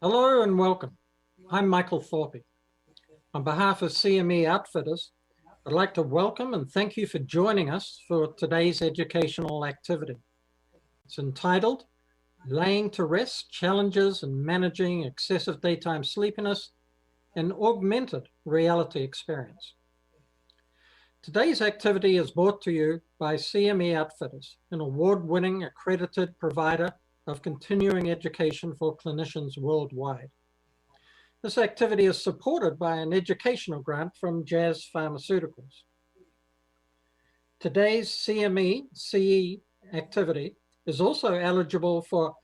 Hello and welcome. I'm Michael Thorpe. On behalf of CME Outfitters, I'd like to welcome and thank you for joining us for today's educational activity. It's entitled Laying to Rest Challenges in Managing Excessive Daytime Sleepiness and Augmented Reality Experience. Today's activity is brought to you by CME Outfitters, an award-winning accredited provider of continuing education for clinicians worldwide. This activity is supported by an educational grant from Jazz Pharmaceuticals. Today's CME CE activity is also eligible for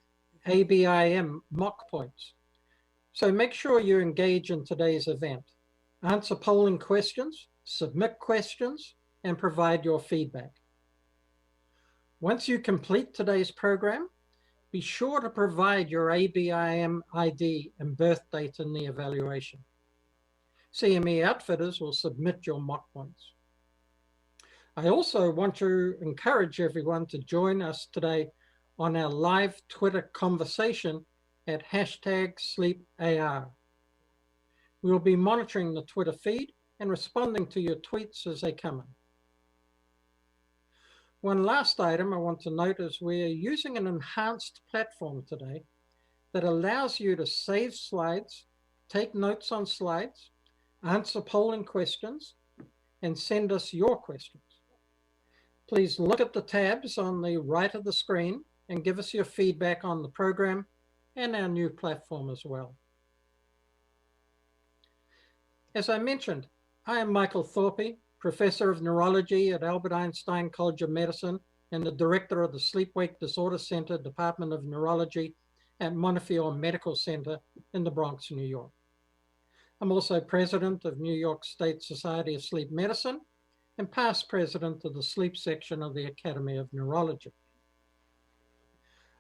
ABIM mock points. So make sure you engage in today's event. Answer polling questions, submit questions, and provide your feedback. Once you complete today's program, be sure to provide your ABIM ID and birth date in the evaluation. CME Outfitters will submit your mock points. I also want to encourage everyone to join us today on our live Twitter conversation at #SleepAR. We will be monitoring the Twitter feed and responding to your tweets as they come in. One last item I want to note is we're using an enhanced platform today that allows you to save slides, take notes on slides, answer polling questions, and send us your questions. Please look at the tabs on the right of the screen and give us your feedback on the program and our new platform as well. As I mentioned, I am Michael Thorpe, Professor of Neurology at Albert Einstein College of Medicine and the Director of the Sleep-Wake Disorder Center, Department of Neurology at Montefiore Medical Center in the Bronx, New York. I'm also President of New York State Society of Sleep Medicine and past President of the Sleep Section of the Academy of Neurology.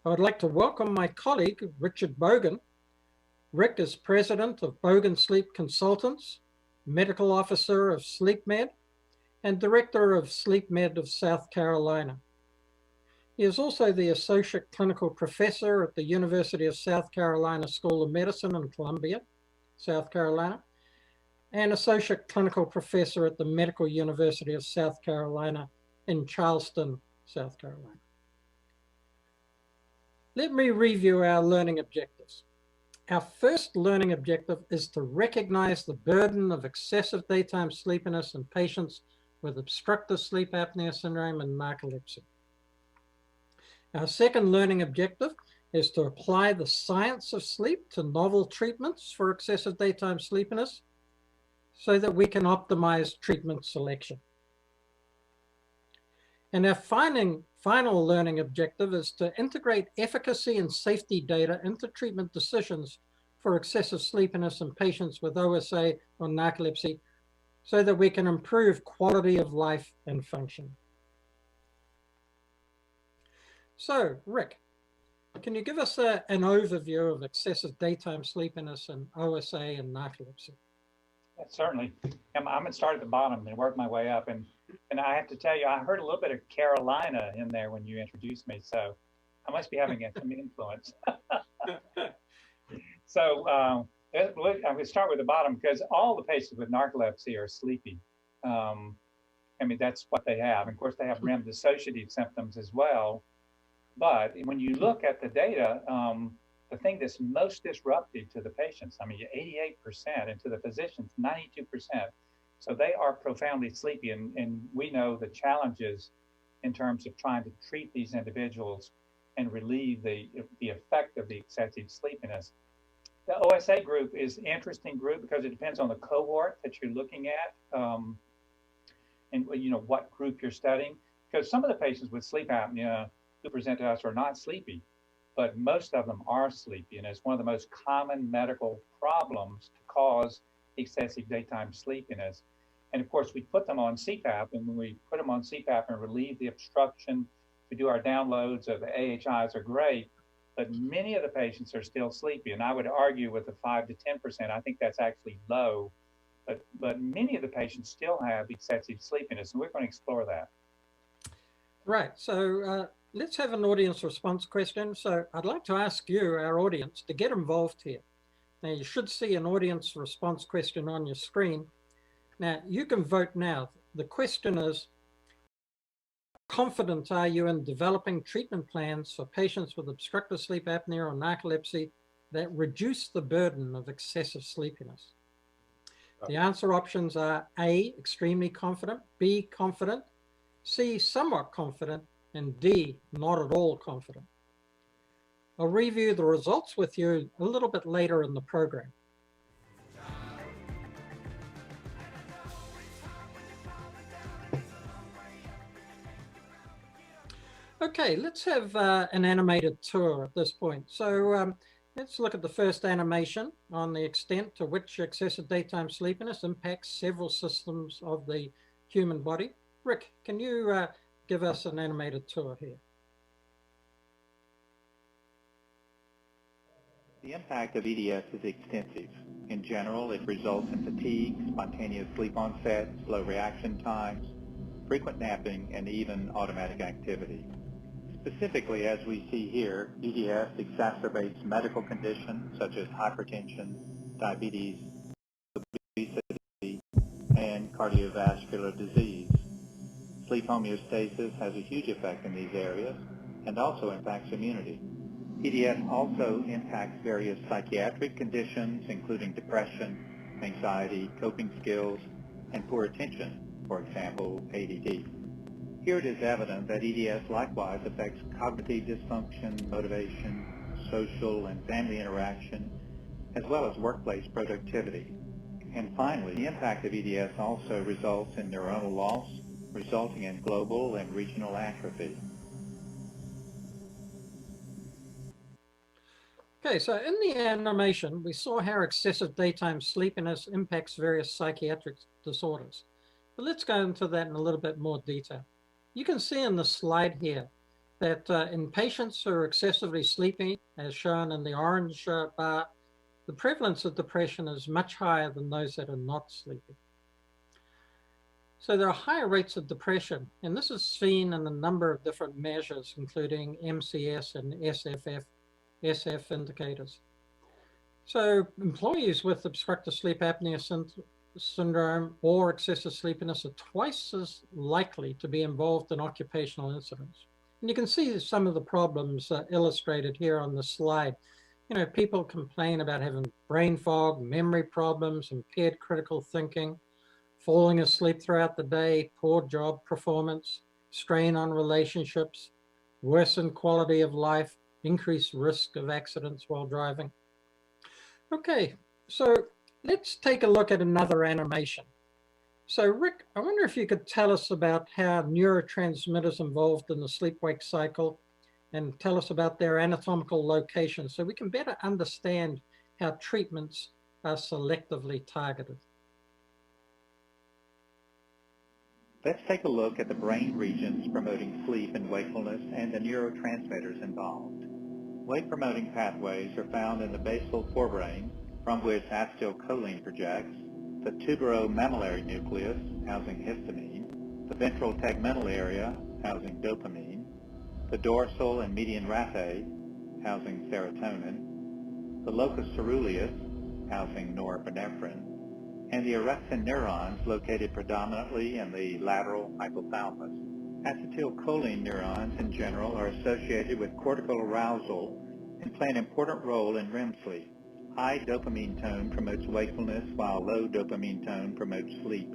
I would like to welcome my colleague, Richard Bogan. Rick is President of Bogan Sleep Consultants, Medical Officer of SleepMed, and Director of SleepMed of South Carolina. He is also the Associate Clinical Professor at the University of South Carolina School of Medicine in Columbia, South Carolina, and Associate Clinical Professor at the Medical University of South Carolina in Charleston, South Carolina. Let me review our learning objectives. Our first learning objective is to recognize the burden of excessive daytime sleepiness in patients with obstructive sleep apnea syndrome and narcolepsy. Our second learning objective is to apply the science of sleep to novel treatments for excessive daytime sleepiness so that we can optimize treatment selection. And our final learning objective is to integrate efficacy and safety data into treatment decisions for excessive sleepiness in patients with OSA or narcolepsy so that we can improve quality of life and function. So, Rick, can you give us an overview of excessive daytime sleepiness in OSA and narcolepsy? Yeah, certainly. I'm going to start at the bottom and work my way up. And I have to tell you, I heard a little bit of Carolina in there when you introduced me, so I must be having some influence. So I'm going to start with the bottom because all the patients with narcolepsy are sleepy. I mean, that's what they have. And of course, they have REM dissociative symptoms as well. But when you look at the data, the thing that's most disruptive to the patients, I mean, 88%, and to the physicians, 92%. So they are profoundly sleepy, and we know the challenges in terms of trying to treat these individuals and relieve the effect of the excessive sleepiness. The OSA group is an interesting group because it depends on the cohort that you're looking at and you know what group you're studying. Because some of the patients with sleep apnea who present to us are not sleepy, but most of them are sleepy, and it's one of the most common medical problems to cause excessive daytime sleepiness. And of course, we put them on CPAP, and when we put them on CPAP and relieve the obstruction, we do our downloads of the AHIs are great, but many of the patients are still sleepy. And I would argue with the 5 to 10%, I think that's actually low, but many of the patients still have excessive sleepiness, and we're going to explore that. Right, so let's have an audience response question. So I'd like to ask you, our audience, to get involved here. Now you should see an audience response question on your screen. Now you can vote now. The question is, confident are you in developing treatment plans for patients with obstructive sleep apnea or narcolepsy that reduce the burden of excessive sleepiness? The answer options are A, extremely confident, B, confident, C, somewhat confident, and D, not at all confident. I'll review the results with you a little bit later in the program. Okay, let's have an animated tour at this point. So let's look at the first animation on the extent to which excessive daytime sleepiness impacts several systems of the human body. Rick, can you give us an animated tour here? The impact of EDS is extensive. In general, it results in fatigue, spontaneous sleep onset, slow reaction times, frequent napping, and even automatic activity. Specifically, as we see here, EDS exacerbates medical conditions such as hypertension, diabetes, obesity, and cardiovascular disease. Sleep homeostasis has a huge effect in these areas and also impacts immunity. EDS also impacts various psychiatric conditions, including depression, anxiety, coping skills, and poor attention, for example, ADD. Here it is evident that EDS likewise affects cognitive dysfunction, motivation, social and family interaction, as well as workplace productivity. And finally, the impact of EDS also results in neuronal loss, resulting in global and regional atrophy. Okay, so in the animation, we saw how excessive daytime sleepiness impacts various psychiatric disorders. But let's go into that in a little bit more detail. You can see in the slide here that in patients who are excessively sleepy, as shown in the orange bar, the prevalence of depression is much higher than those that are not sleepy. So there are higher rates of depression, and this is seen in a number of different measures, including MCS and SF indicators. So employees with obstructive sleep apnea syndrome or excessive sleepiness are twice as likely to be involved in occupational incidents. And you can see some of the problems illustrated here on the slide. You know, people complain about having brain fog, memory problems, impaired critical thinking, falling asleep throughout the day, poor job performance, strain on relationships, worsened quality of life, increased risk of accidents while driving. Okay, so let's take a look at another animation. So Rick, I wonder if you could tell us about how neurotransmitters involved in the sleep-wake cycle and tell us about their anatomical location so we can better understand how treatments are selectively targeted. Let's take a look at the brain regions promoting sleep and wakefulness and the neurotransmitters involved. Wake-promoting pathways are found in the basal forebrain, from which acetylcholine projects, the tuberomammillary nucleus, housing histamine, the ventral tegmental area, housing dopamine, the dorsal and median raphe, housing serotonin, the locus coeruleus, housing norepinephrine, and the orexin neurons located predominantly in the lateral hypothalamus. Acetylcholine neurons in general are associated with cortical arousal and play an important role in REM sleep. High dopamine tone promotes wakefulness while low dopamine tone promotes sleep.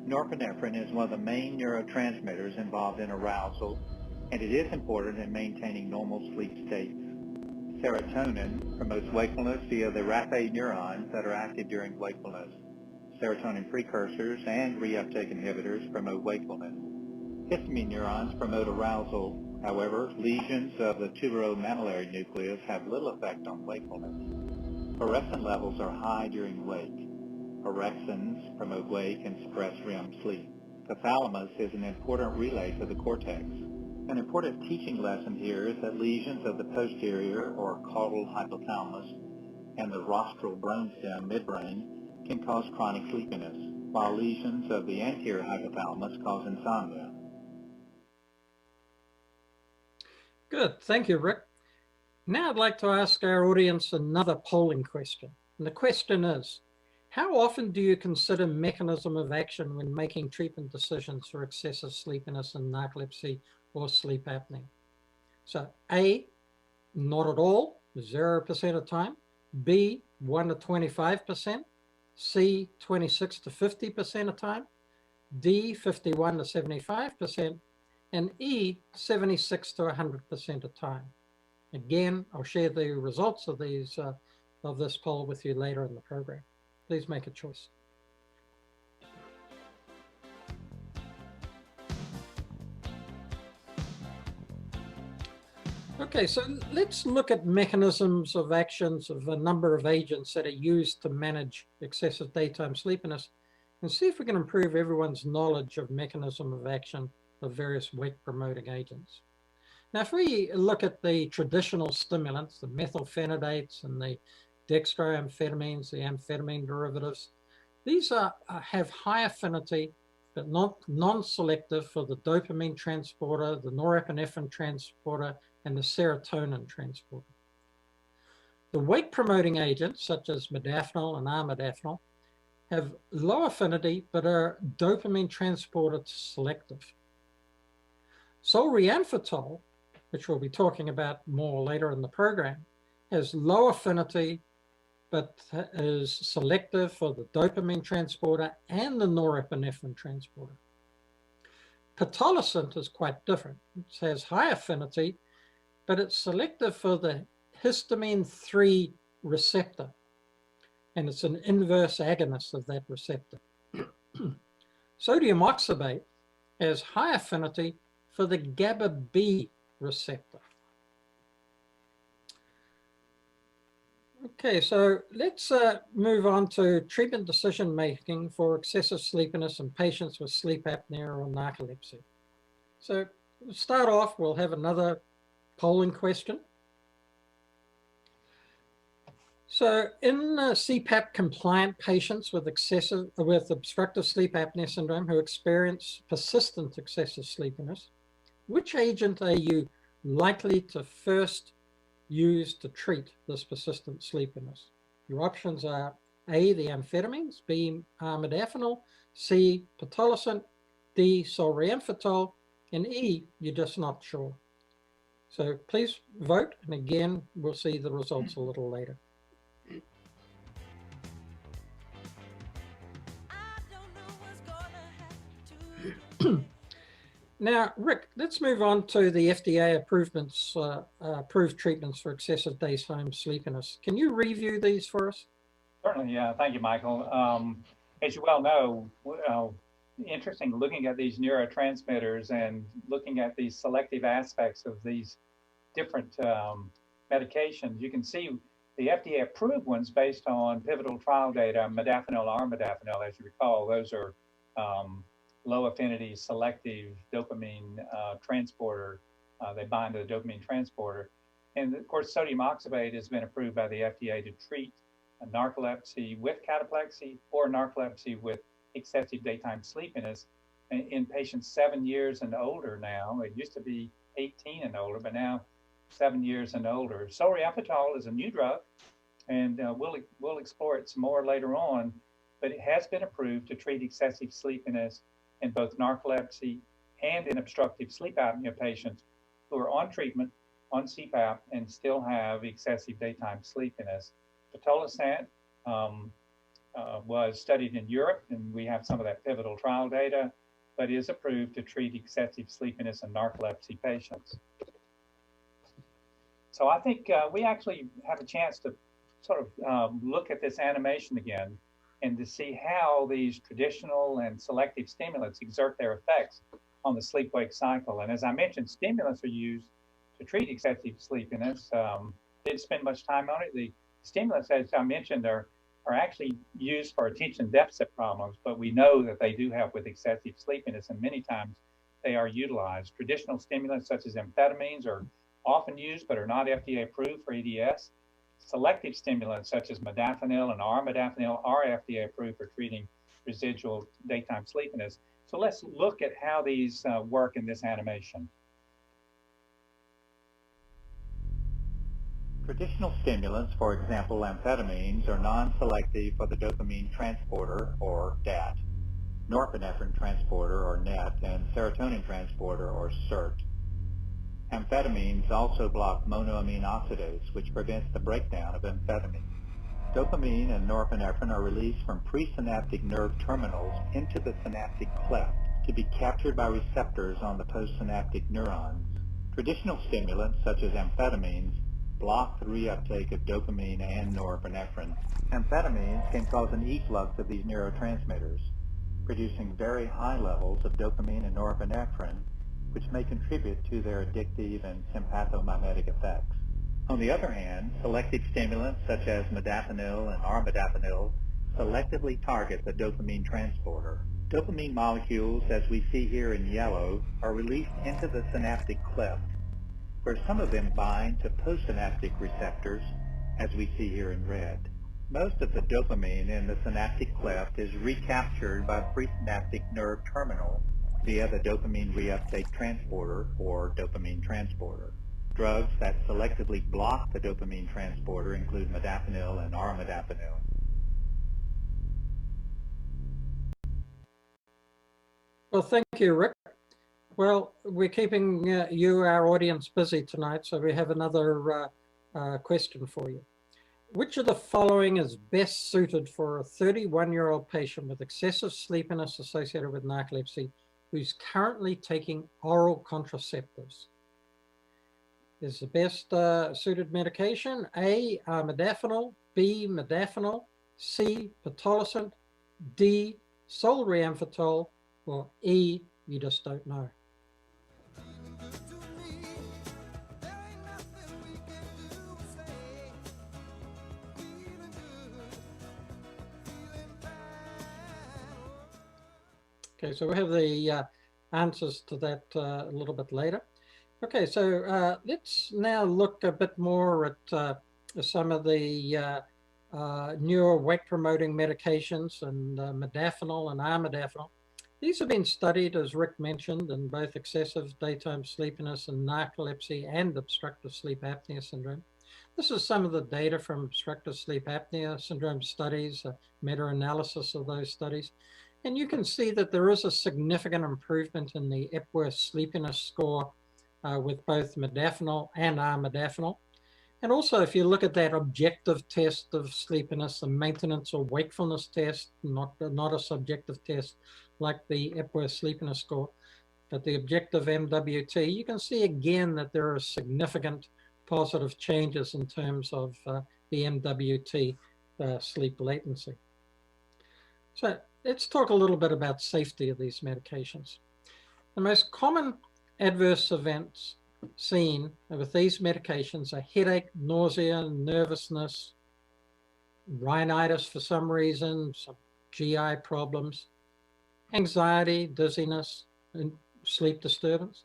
Norepinephrine is one of the main neurotransmitters involved in arousal, and it is important in maintaining normal sleep states. Serotonin promotes wakefulness via the raphe neurons that are active during wakefulness. Serotonin precursors and reuptake inhibitors promote wakefulness. Histamine neurons promote arousal. However, lesions of the tuberomammillary nucleus have little effect on wakefulness. Orexin levels are high during wake. Orexins promote wake and suppress REM sleep. The thalamus is an important relay to the cortex. An important teaching lesson here is that lesions of the posterior or caudal hypothalamus and the rostral brainstem midbrain can cause chronic sleepiness, while lesions of the anterior hypothalamus cause insomnia. Good, thank you, Rick. Now I'd like to ask our audience another polling question. And the question is, how often do you consider mechanism of action when making treatment decisions for excessive sleepiness in narcolepsy or sleep apnea? So A, not at all, 0% of time. B, 1 to 25%. C, 26 to 50% of time. D, 51 to 75%. And E, 76 to 100% of time. Again, I'll share the results of this poll with you later in the program. Please make a choice. Okay, so let's look at mechanisms of actions of a number of agents that are used to manage excessive daytime sleepiness and see if we can improve everyone's knowledge of mechanism of action of various wake-promoting agents. Now, if we look at the traditional stimulants, the methylphenidates and the dextroamphetamines, the amphetamine derivatives, these have high affinity but not non-selective for the dopamine transporter, the norepinephrine transporter, and the serotonin transporter. The wake-promoting agents, such as modafinil and armodafinil, have low affinity but are dopamine transporter selective. Solriamfetol, which we'll be talking about more later in the program, has low affinity but is selective for the dopamine transporter and the norepinephrine transporter. Pitolisant is quite different. It has high affinity, but it's selective for the histamine 3 receptor, and it's an inverse agonist of that receptor. Sodium oxybate has high affinity for the GABA B receptor. Okay, so let's move on to treatment decision making for excessive sleepiness in patients with sleep apnea or narcolepsy. So to start off, we'll have another polling question. So in CPAP compliant patients with obstructive sleep apnea syndrome who experience persistent excessive sleepiness, which agent are you likely to first use to treat this persistent sleepiness? Your options are A, the amphetamines, B, modafinil, C, pitolisant, D, solriamfetol, and E, you're just not sure. So please vote, and again, we'll see the results a little later. Now, Rick, let's move on to the FDA approved treatments for excessive daytime sleepiness. Can you review these for us? Certainly, yeah. Thank you, Michael. As you well know, interesting looking at these neurotransmitters and looking at these selective aspects of these different medications. You can see the FDA approved ones based on pivotal trial data, modafinil, armodafinil, as you recall. Those are low affinity selective dopamine transporter. They bind to the dopamine transporter. And of course, sodium oxybate has been approved by the FDA to treat narcolepsy with cataplexy or narcolepsy with excessive daytime sleepiness in patients 7 years and older now. It used to be 18 and older, but now 7 years and older. Solriamfetol is a new drug, and we'll explore it some more later on, but it has been approved to treat excessive sleepiness in both narcolepsy and in obstructive sleep apnea patients who are on treatment, on CPAP, and still have excessive daytime sleepiness. Pitolisant was studied in Europe, and we have some of that pivotal trial data, but is approved to treat excessive sleepiness in narcolepsy patients. So I think we actually have a chance to sort of look at this animation again and to see how these traditional and selective stimulants exert their effects on the sleep-wake cycle. And as I mentioned, stimulants are used to treat excessive sleepiness. Didn't spend much time on it. The stimulants, as I mentioned, are actually used for attention deficit problems, but we know that they do help with excessive sleepiness, and many times they are utilized. Traditional stimulants such as amphetamines are often used but are not FDA approved for EDS. Selective stimulants such as modafinil and armodafinil are FDA approved for treating residual daytime sleepiness. So let's look at how these work in this animation. Traditional stimulants, for example amphetamines, are non-selective for the dopamine transporter, or DAT, norepinephrine transporter, or NET, and serotonin transporter, or SERT. Amphetamines also block monoamine oxidase, which prevents the breakdown of amphetamine. Dopamine and norepinephrine are released from presynaptic nerve terminals into the synaptic cleft to be captured by receptors on the postsynaptic neurons. Traditional stimulants, such as amphetamines, block the reuptake of dopamine and norepinephrine. Amphetamines can cause an efflux of these neurotransmitters, producing very high levels of dopamine and norepinephrine, which may contribute to their addictive and sympathomimetic effects. On the other hand, selective stimulants such as modafinil and armodafinil selectively target the dopamine transporter. Dopamine molecules, as we see here in yellow, are released into the synaptic cleft, where some of them bind to postsynaptic receptors, as we see here in red. Most of the dopamine in the synaptic cleft is recaptured by the presynaptic nerve terminal via the dopamine reuptake transporter, or dopamine transporter. Drugs that selectively block the dopamine transporter include modafinil and armodafinil. Well, thank you, Rick. Well, we're keeping you, our audience, busy tonight, so we have another question for you. Which of the following is best suited for a 31-year-old patient with excessive sleepiness associated with narcolepsy who's currently taking oral contraceptives? Is the best suited medication A, modafinil, B, modafinil, C, pitolisant, D, solriamfetol, or E, you just don't know? Okay, so we have the answers to that a little bit later. Okay, so let's now look a bit more at some of the newer wake-promoting medications, and modafinil and armodafinil. These have been studied, as Rick mentioned, in both excessive daytime sleepiness and narcolepsy and obstructive sleep apnea syndrome. This is some of the data from obstructive sleep apnea syndrome studies, meta-analysis of those studies. And you can see that there is a significant improvement in the Epworth sleepiness score with both modafinil and armodafinil. And also, if you look at that objective test of sleepiness, the maintenance or wakefulness test, not a subjective test like the Epworth sleepiness score, but the objective MWT, you can see again that there are significant positive changes in terms of the MWT sleep latency. So let's talk a little bit about safety of these medications. The most common adverse events seen with these medications are headache, nausea, nervousness, rhinitis for some reason, some GI problems, anxiety, dizziness, and sleep disturbance.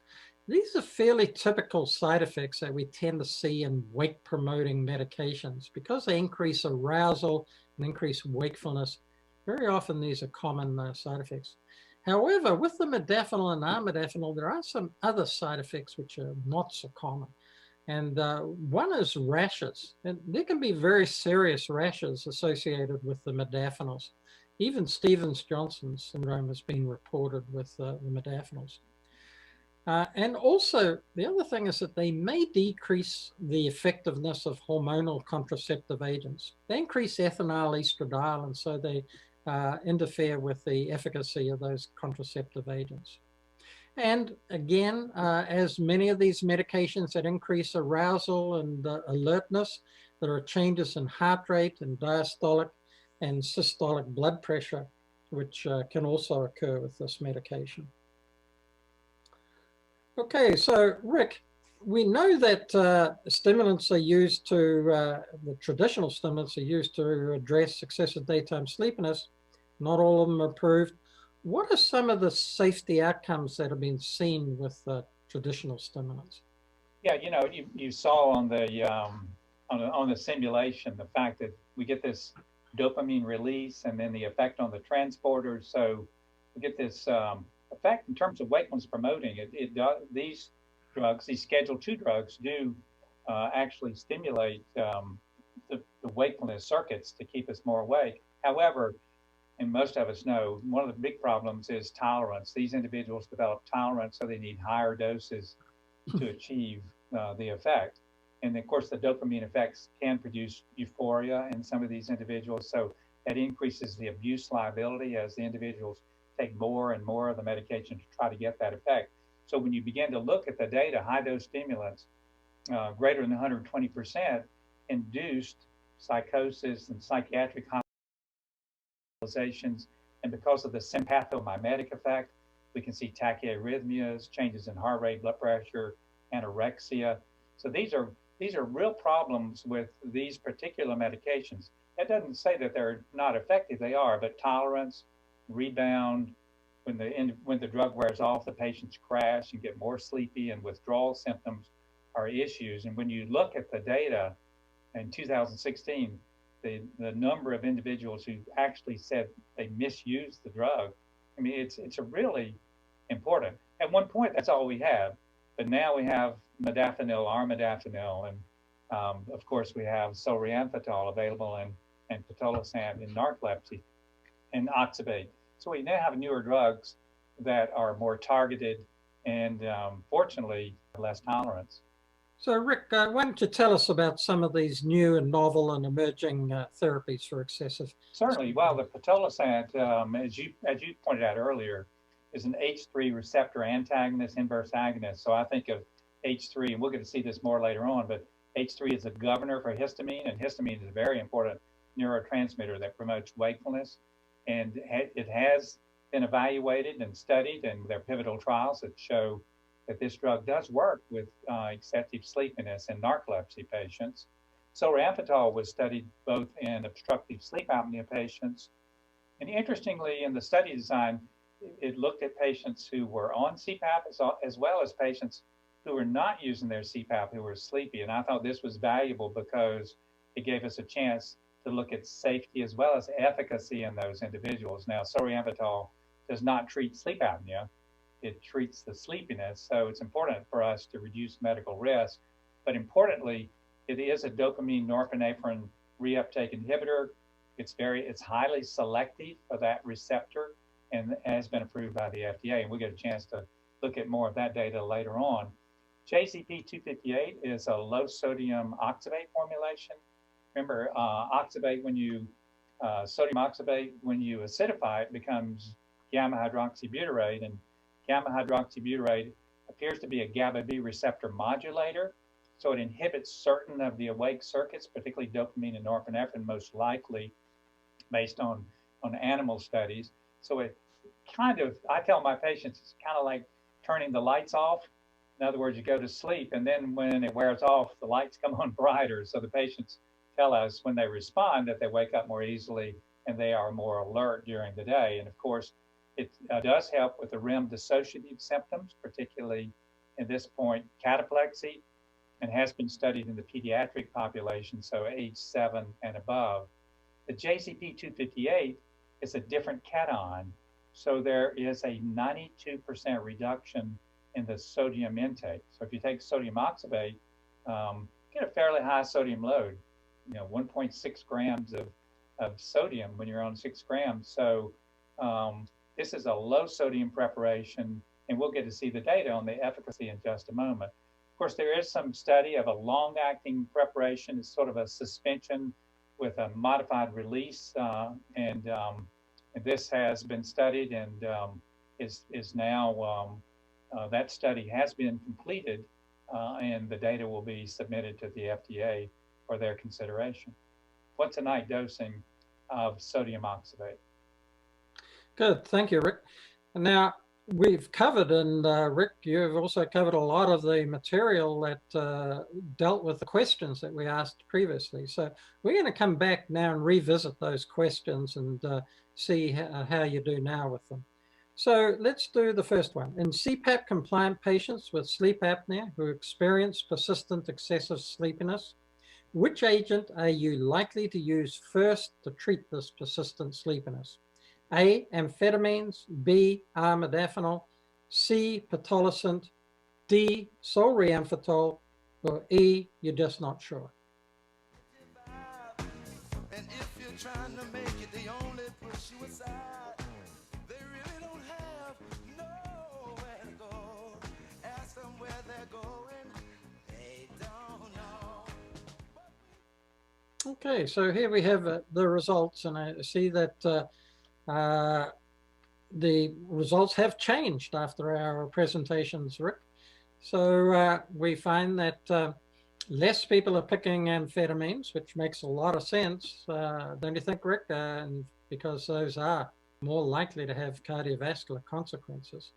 These are fairly typical side effects that we tend to see in wake-promoting medications because they increase arousal and increase wakefulness. Very often these are common side effects. However, with the modafinil and armodafinil, there are some other side effects which are not so common. And one is rashes. And there can be very serious rashes associated with the modafinils. Even Stevens-Johnson syndrome has been reported with the modafinils. And also, the other thing is that they may decrease the effectiveness of hormonal contraceptive agents. They increase ethinyl estradiol, and so they interfere with the efficacy of those contraceptive agents. And again, as many of these medications that increase arousal and alertness, there are changes in heart rate and diastolic and systolic blood pressure, which can also occur with this medication. Okay, so Rick, we know that stimulants are used to, the traditional stimulants are used to address excessive daytime sleepiness. Not all of them are approved. What are some of the safety outcomes that have been seen with traditional stimulants? Yeah, you know, you saw on the simulation the fact that we get this dopamine release and then the effect on the transporters. So we get this effect in terms of wakefulness promoting. These drugs, these Schedule II drugs, do actually stimulate the wakefulness circuits to keep us more awake. However, and most of us know, one of the big problems is tolerance. These individuals develop tolerance, so they need higher doses to achieve the effect. And of course, the dopamine effects can produce euphoria in some of these individuals. So that increases the abuse liability as the individuals take more and more of the medication to try to get that effect. So when you begin to look at the data, high dose stimulants, greater than 120%, induced psychosis and psychiatric hospitalizations. And because of the sympathomimetic effect, we can see tachyarrhythmias, changes in heart rate, blood pressure, anorexia. So these are real problems with these particular medications. That doesn't say that they're not effective. They are, but tolerance, rebound, when the drug wears off, the patients crash and get more sleepy, and withdrawal symptoms are issues. And when you look at the data in 2016, the number of individuals who actually said they misused the drug, I mean, it's a really important. At one point, that's all we have, but now we have modafinil, armodafinil, and of course we have solriamfetol available and pitolisant in narcolepsy and oxybate. So we now have newer drugs that are more targeted and fortunately less tolerance. So Rick, why don't you tell us about some of these new and novel and emerging therapies for excessive? Certainly. Well, the pitolisant, as you pointed out earlier, is an H3 receptor antagonist, inverse agonist. So I think of H3, and we'll get to see this more later on, but H3 is a governor for histamine, and histamine is a very important neurotransmitter that promotes wakefulness. And it has been evaluated and studied, and there are pivotal trials that show that this drug does work with excessive sleepiness in narcolepsy patients. Solriamfetol was studied both in obstructive sleep apnea patients, and interestingly, in the study design, it looked at patients who were on CPAP as well as patients who were not using their CPAP who were sleepy. And I thought this was valuable because it gave us a chance to look at safety as well as efficacy in those individuals. Now, solriamfetol does not treat sleep apnea. It treats the sleepiness. So it's important for us to reduce medical risk. But importantly, it is a dopamine norepinephrine reuptake inhibitor. It's highly selective for that receptor and has been approved by the FDA. And we'll get a chance to look at more of that data later on. JZP-258 is a low sodium oxybate formulation. Remember, oxybate, sodium oxybate, when you acidify it, becomes gamma hydroxybutyrate, and gamma hydroxybutyrate appears to be a GABA B receptor modulator. So it inhibits certain of the awake circuits, particularly dopamine and norepinephrine, most likely based on animal studies. So it I tell my patients, it's kind of like turning the lights off. In other words, you go to sleep, and then when it wears off, the lights come on brighter. So the patients tell us when they respond that they wake up more easily and they are more alert during the day. And of course, it does help with the REM dissociative symptoms, particularly at this point, cataplexy, and has been studied in the pediatric population, so age 7 and above. The JZP-258 is a different cation, so there is a 92% reduction in the sodium intake. So if you take sodium oxybate, get a fairly high sodium load, 1.6 grams of sodium when you're on 6 grams. So this is a low sodium preparation, and we'll get to see the data on the efficacy in just a moment. Of course, there is some study of a long-acting preparation. It's sort of a suspension with a modified release, and this has been studied and is now, that study has been completed, and the data will be submitted to the FDA for their consideration. Once a night dosing of sodium oxybate. Good, thank you, Rick. Now, we've covered, and Rick, you've also covered a lot of the material that dealt with the questions that we asked previously. So we're going to come back now and revisit those questions and see how you do now with them. So let's do the first one. In CPAP compliant patients with sleep apnea who experience persistent excessive sleepiness, which agent are you likely to use first to treat this persistent sleepiness? A, amphetamines, B, armodafinil, C, pitolisant, D, solriamfetol, or E, you're just not sure. And if you're trying to make it, they only push you aside. They really don't have nowhere to go. Ask them where they're going, they don't know. Okay, so here we have the results, and I see that the results have changed after our presentations, Rick. So we find that less people are picking amphetamines, which makes a lot of sense, don't you think, Rick? And because those are more likely to have cardiovascular consequences.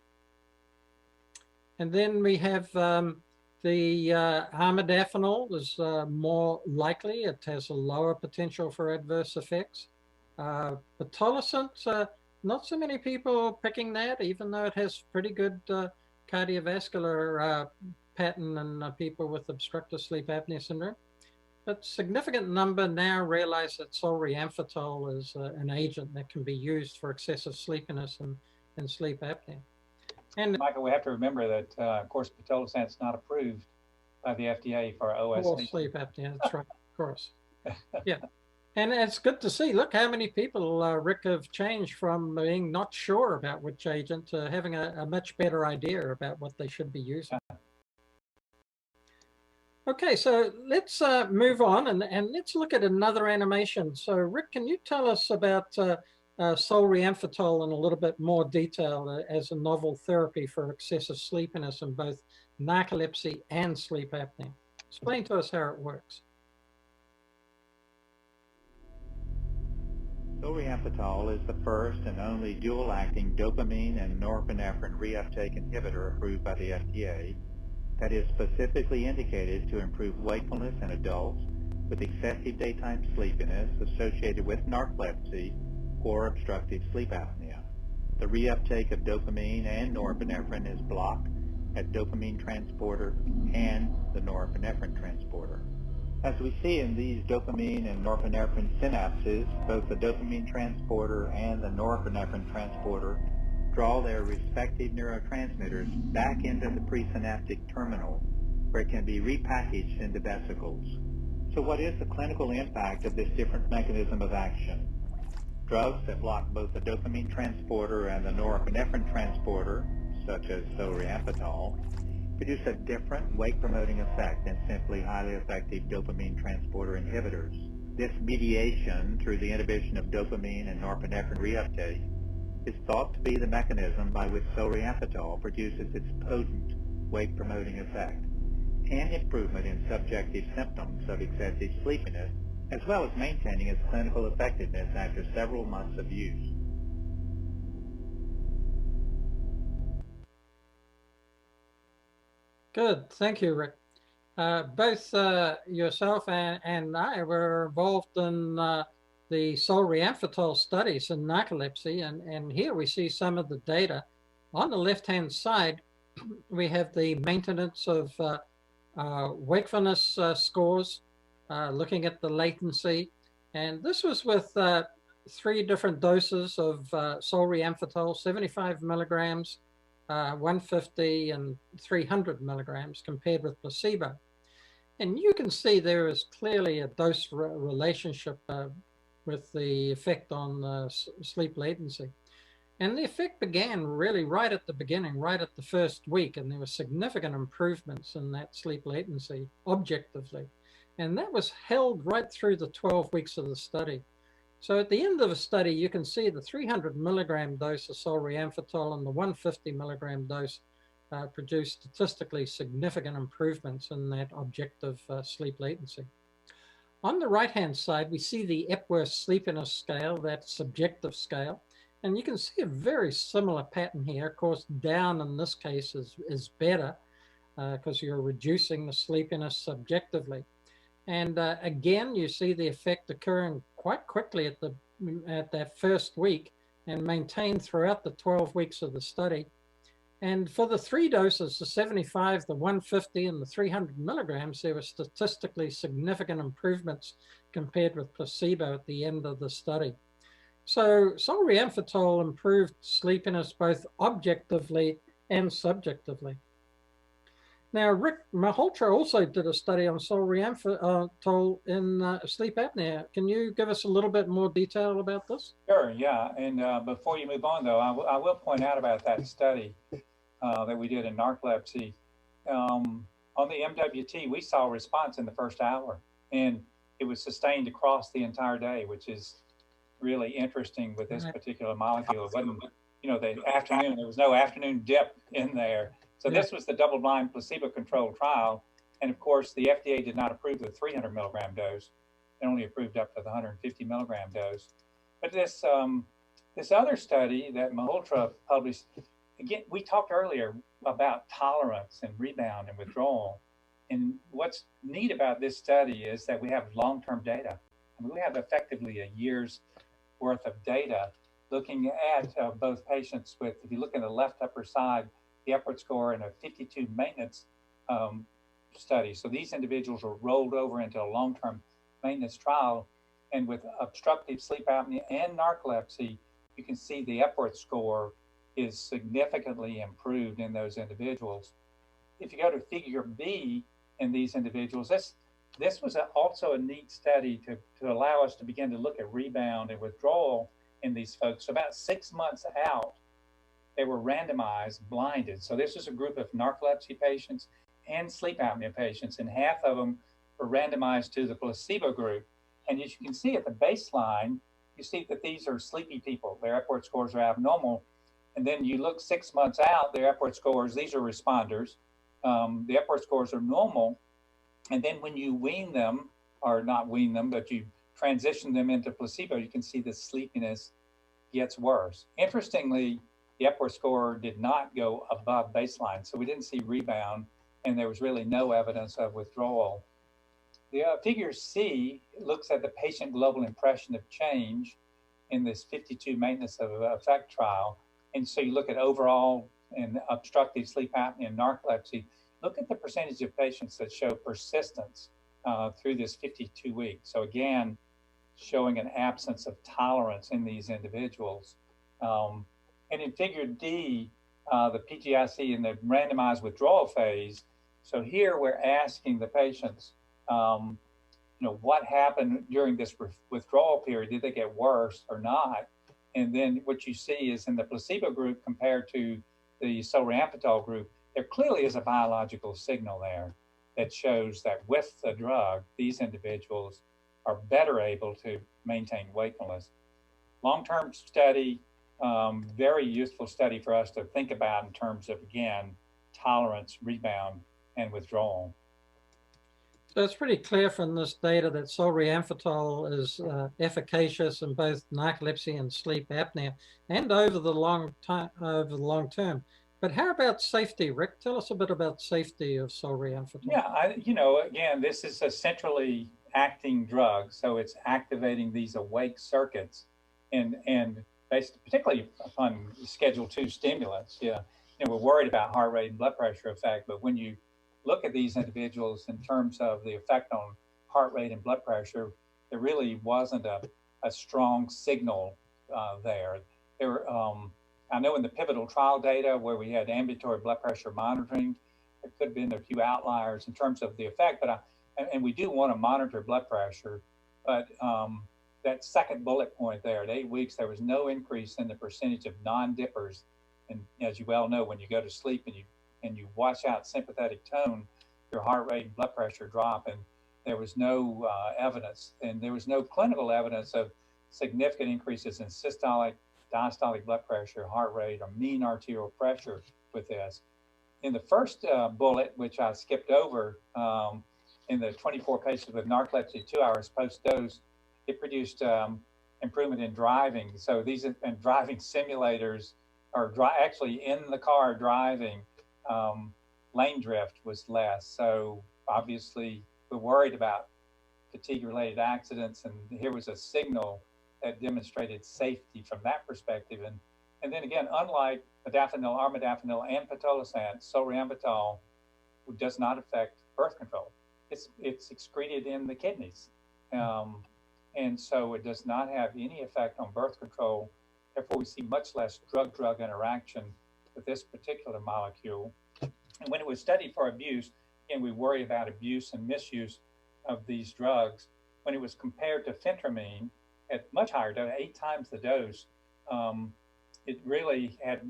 And then we have the armodafinil is more likely. It has a lower potential for adverse effects. Pitolisant, not so many people picking that, even though it has pretty good cardiovascular pattern in people with obstructive sleep apnea syndrome. But significant number now realize that solriamfetol is an agent that can be used for excessive sleepiness and sleep apnea. And Michael, we have to remember that, of course, pitolisant is not approved by the FDA for OSA. Sleep apnea, that's right, of course. Yeah. And it's good to see, look how many people, Rick, have changed from being not sure about which agent to having a much better idea about what they should be using. Okay, so let's move on and let's look at another animation. So Rick, can you tell us about solriamfetol in a little bit more detail as a novel therapy for excessive sleepiness in both narcolepsy and sleep apnea? Explain to us how it works. Solriamfetol is the first and only dual-acting dopamine and norepinephrine reuptake inhibitor approved by the FDA that is specifically indicated to improve wakefulness in adults with excessive daytime sleepiness associated with narcolepsy or obstructive sleep apnea. The reuptake of dopamine and norepinephrine is blocked at dopamine transporter and the norepinephrine transporter. As we see in these dopamine and norepinephrine synapses, both the dopamine transporter and the norepinephrine transporter draw their respective neurotransmitters back into the presynaptic terminal, where it can be repackaged into vesicles. So what is the clinical impact of this different mechanism of action? Drugs that block both the dopamine transporter and the norepinephrine transporter, such as solriamfetol, produce a different wake-promoting effect than simply highly effective dopamine transporter inhibitors. This mediation through the inhibition of dopamine and norepinephrine reuptake is thought to be the mechanism by which solriamfetol produces its potent wake-promoting effect and improvement in subjective symptoms of excessive sleepiness, as well as maintaining its clinical effectiveness after several months of use. Good, thank you, Rick. Both yourself and I were involved in the solriamfetol studies in narcolepsy, and here we see some of the data. On the left-hand side, we have the maintenance of wakefulness scores, looking at the latency, and this was with 3 different doses of solriamfetol, 75 milligrams, 150 and 300 milligrams compared with placebo. And you can see there is clearly a dose relationship with the effect on sleep latency. And the effect began really right at the beginning, right at the first week, and there were significant improvements in that sleep latency objectively. And that was held right through the 12 weeks of the study. So at the end of the study, you can see the 300 milligram dose of solriamfetol and the 150 milligram dose produced statistically significant improvements in that objective sleep latency. On the right-hand side, we see the Epworth Sleepiness Scale, that subjective scale, and you can see a very similar pattern here. Of course, down in this case is better because you're reducing the sleepiness subjectively. And again, you see the effect occurring quite quickly at that first week and maintained throughout the 12 weeks of the study. And for the 3 doses, the 75, the 150, and the 300 milligrams, there were statistically significant improvements compared with placebo at the end of the study. So solriamfetol improved sleepiness both objectively and subjectively. Now, Rick Malhotra also did a study on solriamfetol in sleep apnea. Can you give us a little bit more detail about this? Sure, yeah. And before you move on, though, I will point out about that study that we did in narcolepsy. On the MWT, we saw a response in the first hour, and it was sustained across the entire day, which is really interesting with this particular molecule. It wasn't, the afternoon, there was no afternoon dip in there. So this was the double-blind placebo-controlled trial. And of course, the FDA did not approve the 300 milligram dose. It only approved up to the 150 milligram dose. But this other study that Malhotra published, again, we talked earlier about tolerance and rebound and withdrawal. And what's neat about this study is that we have long-term data. I mean, we have effectively a year's worth of data looking at both patients with, if you look in the left upper side, the Epworth score in a 52 maintenance study. So these individuals were rolled over into a long-term maintenance trial. And with obstructive sleep apnea and narcolepsy, you can see the Epworth score is significantly improved in those individuals. If you go to figure B in these individuals, this was also a neat study to allow us to begin to look at rebound and withdrawal in these folks. So about 6 months out, they were randomized, blinded. So this was a group of narcolepsy patients and sleep apnea patients, and half of them were randomized to the placebo group. And as you can see at the baseline, you see that these are sleepy people. Their Epworth scores are abnormal. And then you look 6 months out, their Epworth scores, these are responders. The Epworth scores are normal. And then when you wean them, or not wean them, but you transition them into placebo, you can see the sleepiness gets worse. Interestingly, the Epworth score did not go above baseline. So we didn't see rebound, and there was really no evidence of withdrawal. The figure C looks at the patient global impression of change in this 52 maintenance of effect trial. And so you look at overall and obstructive sleep apnea and narcolepsy, look at the percentage of patients that show persistence through this 52 weeks. So again, showing an absence of tolerance in these individuals. And in figure D, the PGIC in the randomized withdrawal phase. So here we're asking the patients, what happened during this withdrawal period? Did they get worse or not? And then what you see is in the placebo group compared to the solriamfetol group, there clearly is a biological signal there that shows that with the drug, these individuals are better able to maintain wakefulness. Long-term study, very useful study for us to think about in terms of, again, tolerance, rebound, and withdrawal. So it's pretty clear from this data that solriamfetol is efficacious in both narcolepsy and sleep apnea, and over the long term. But how about safety, Rick? Tell us a bit about safety of solriamfetol. Yeah, again, this is a centrally acting drug, so it's activating these awake circuits, and based particularly upon Schedule II stimulants. Yeah, we're worried about heart rate and blood pressure effect, but when you look at these individuals in terms of the effect on heart rate and blood pressure, there really wasn't a strong signal there. I know in the pivotal trial data where we had ambulatory blood pressure monitoring, there could have been a few outliers in terms of the effect, and we do want to monitor blood pressure, but that second bullet point there, at 8 weeks, there was no increase in the percentage of non-dippers. And as you well know, when you go to sleep and you wash out sympathetic tone, your heart rate and blood pressure drop, and there was no evidence, and there was no clinical evidence of significant increases in systolic, diastolic blood pressure, heart rate, or mean arterial pressure with this. In the first bullet, which I skipped over, in the 24 patients with narcolepsy 2 hours post-dose, it produced improvement in driving. So these have been driving simulators, or actually in the car driving, lane drift was less. So obviously we're worried about fatigue-related accidents, and here was a signal that demonstrated safety from that perspective. And then again, unlike modafinil, armodafinil, and pitolisant, solriamfetol does not affect birth control. It's excreted in the kidneys. And so it does not have any effect on birth control. Therefore, we see much less drug-drug interaction with this particular molecule. And when it was studied for abuse, and we worry about abuse and misuse of these drugs, when it was compared to phentermine at much higher dose, 8 times the dose, it really had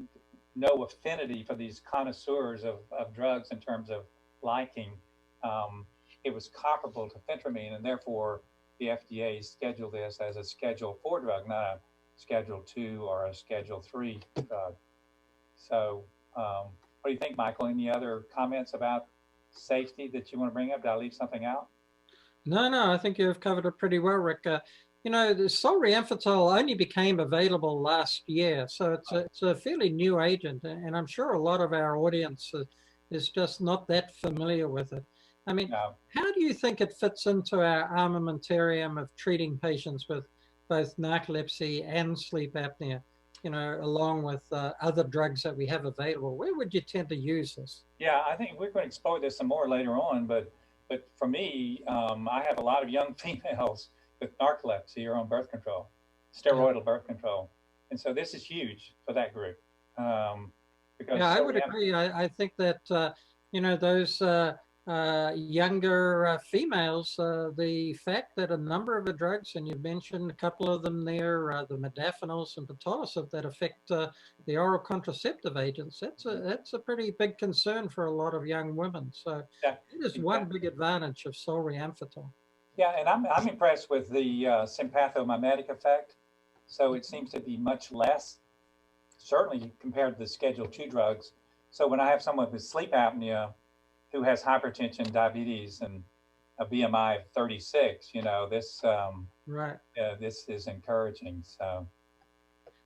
no affinity for these connoisseurs of drugs in terms of liking. It was comparable to phentermine, and therefore the FDA scheduled this as a Schedule 4 drug, not a Schedule 2 or a Schedule 3 drug. So, what do you think, Michael? Any other comments about safety that you want to bring up? Did I leave something out? No, I think you've covered it pretty well, Rick. You know, the solriamfetol only became available last year, so it's a fairly new agent, and I'm sure a lot of our audience is just not that familiar with it. I mean, No. how do you think it fits into our armamentarium of treating patients with both narcolepsy and sleep apnea, you know, along with other drugs that we have available? Where would you tend to use this? Yeah, I think we're going to explore this some more later on, but for me, I have a lot of young females with narcolepsy or on birth control, steroidal birth control, and so this is huge for that group. Because Yeah, I would agree. I think that you know, those younger females, the fact that a number of the drugs, and you've mentioned a couple of them there, the modafinils and pitolisant that affect the oral contraceptive agents, that's a pretty big concern for a lot of young women. So yeah, it is one big advantage of solriamfetol. Yeah, and I'm impressed with the sympathomimetic effect. So it seems to be much less, certainly compared to the Schedule 2 drugs. So when I have someone with sleep apnea who has hypertension, diabetes, and a BMI of 36, you know, this Right. this is encouraging. So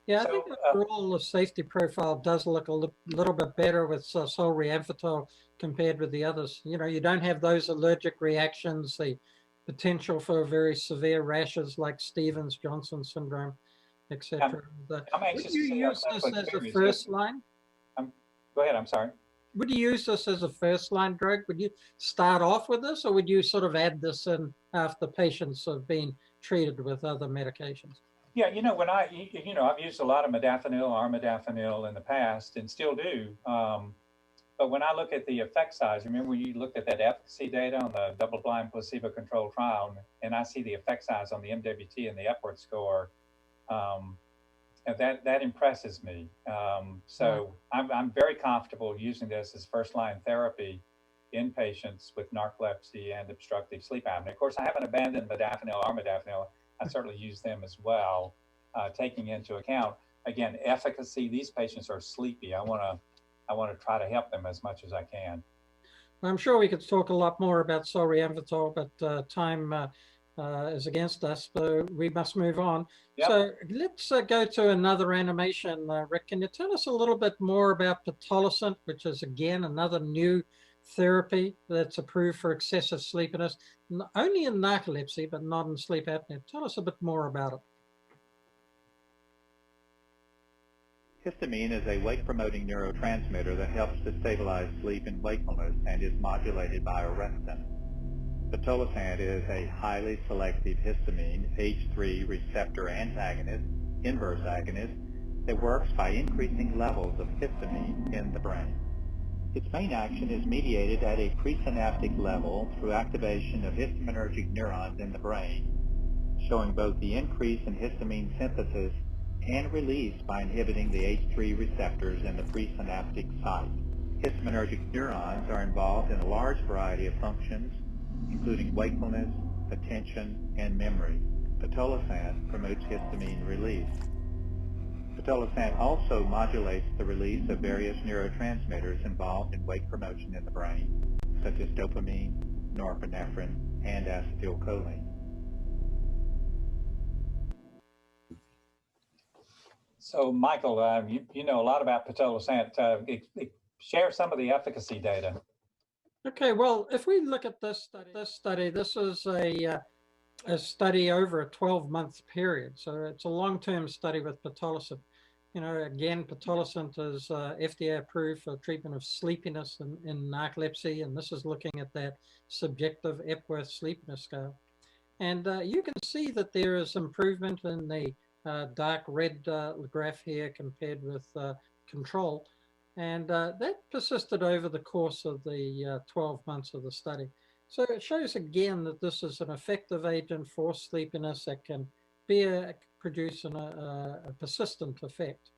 yeah, I think overall the safety profile does look a little bit better with solriamfetol compared with the others. You know, you don't have those allergic reactions, the potential for very severe rashes like Stevens-Johnson syndrome, etc. I'm Would anxious you to see use our this clinical as a experience. first line? Go ahead, I'm sorry. Would you use this as a first line drug? Would you start off with this, or would you sort of add this in after patients have been treated with other medications? Yeah, you know, when I've used a lot of modafinil, armodafinil in the past and still do. But when I look at the effect size, remember you looked at that efficacy data on the double-blind placebo-controlled trial, and I see the effect size on the MWT and the Epworth score, that impresses me. So I'm very comfortable using this as first-line therapy in patients with narcolepsy and obstructive sleep apnea. Of course, I haven't abandoned modafinil or armodafinil. I certainly use them as well, taking into account, again, efficacy. These patients are sleepy. I want to try to help them as much as I can. I'm sure we could talk a lot more about solriamfetol, but time is against us, so we must move on. Yep. So let's go to another animation. Rick, can you tell us a little bit more about pitolisant, which is, again, another new therapy that's approved for excessive sleepiness, only in narcolepsy, but not in sleep apnea. Tell us a bit more about it. Histamine is a wake-promoting neurotransmitter that helps to stabilize sleep and wakefulness and is modulated by orexin. Pitolisant is a highly selective histamine H3 receptor antagonist, inverse agonist, that works by increasing levels of histamine in the brain. Its main action is mediated at a presynaptic level through activation of histaminergic neurons in the brain, showing both the increase in histamine synthesis and release by inhibiting the H3 receptors in the presynaptic site. Histaminergic neurons are involved in a large variety of functions, including wakefulness, attention, and memory. Pitolisant promotes histamine release. Pitolisant also modulates the release of various neurotransmitters involved in wake promotion in the brain, such as dopamine, norepinephrine, and acetylcholine. So, Michael, you know a lot about pitolisant. Share some of the efficacy data. Okay, well, if we look at this study, this is a study over a 12-month period. So it's a long-term study with pitolisant. You know, again, pitolisant is FDA approved for treatment of sleepiness in narcolepsy, and this is looking at that subjective Epworth sleepiness scale. And you can see that there is improvement in the dark red graph here compared with control. And that persisted over the course of the 12 months of the study. So it shows again that this is an effective agent for sleepiness that can produce a persistent effect.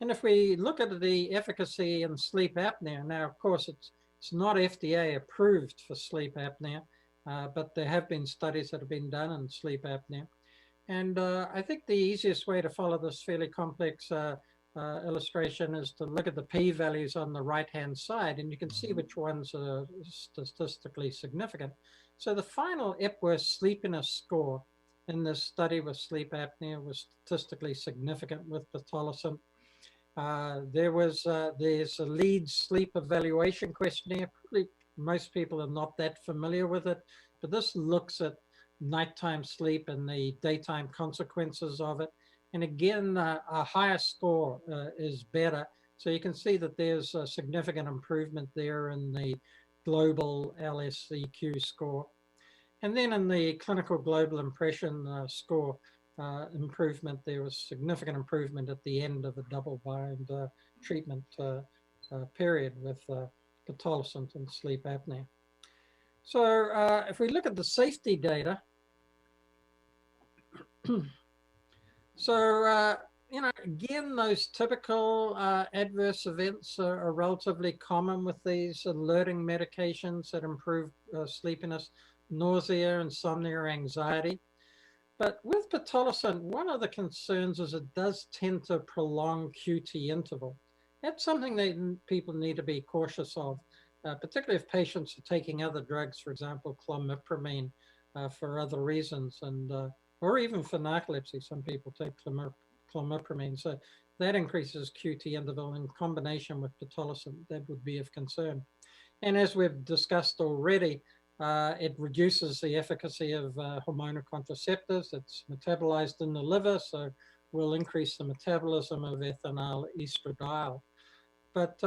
And if we look at the efficacy in sleep apnea, now, of course, it's not FDA approved for sleep apnea, but there have been studies that have been done in sleep apnea. And I think the easiest way to follow this fairly complex illustration is to look at the p-values on the right-hand side, and you can see which ones are statistically significant. So the final Epworth sleepiness score in this study with sleep apnea was statistically significant with pitolisant. There's a Leeds sleep evaluation questionnaire. Probably most people are not that familiar with it, but this looks at nighttime sleep and the daytime consequences of it. And again, a higher score is better. So you can see that there's a significant improvement there in the global LSEQ score. And then in the clinical global impression score improvement, there was significant improvement at the end of the double-blind treatment period with pitolisant and sleep apnea. So if we look at the safety data, so, again, those typical adverse events are relatively common with these alerting medications that improve sleepiness, nausea, insomnia, anxiety. But with pitolisant, one of the concerns is it does tend to prolong QT interval. That's something that people need to be cautious of, particularly if patients are taking other drugs, for example, clomipramine for other reasons, and or even for narcolepsy. Some people take clomipramine. So that increases QT interval in combination with pitolisant. That would be of concern. And as we've discussed already, it reduces the efficacy of hormonal contraceptives. It's metabolized in the liver, so will increase the metabolism of ethinyl estradiol. But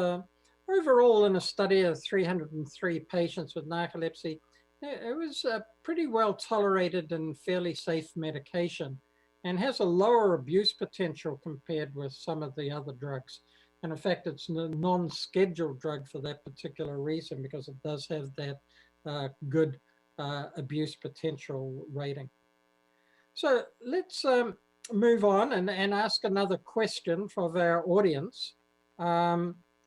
overall, in a study of 303 patients with narcolepsy, it was pretty well tolerated and fairly safe medication, and has a lower abuse potential compared with some of the other drugs. And in fact, it's a non-scheduled drug for that particular reason, because it does have that good abuse potential rating. So let's move on and ask another question for our audience.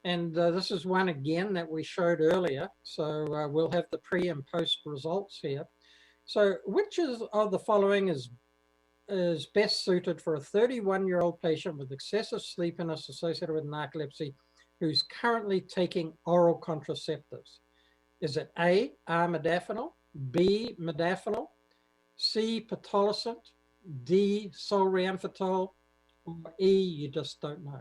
This is one again that we showed earlier. So we'll have the pre and post results here. So which of the following is best suited for a 31-year-old patient with excessive sleepiness associated with narcolepsy who's currently taking oral contraceptives? Is it A, armodafinil, B, modafinil, C, pitolisant, D, solriamfetol, or E, you just don't know?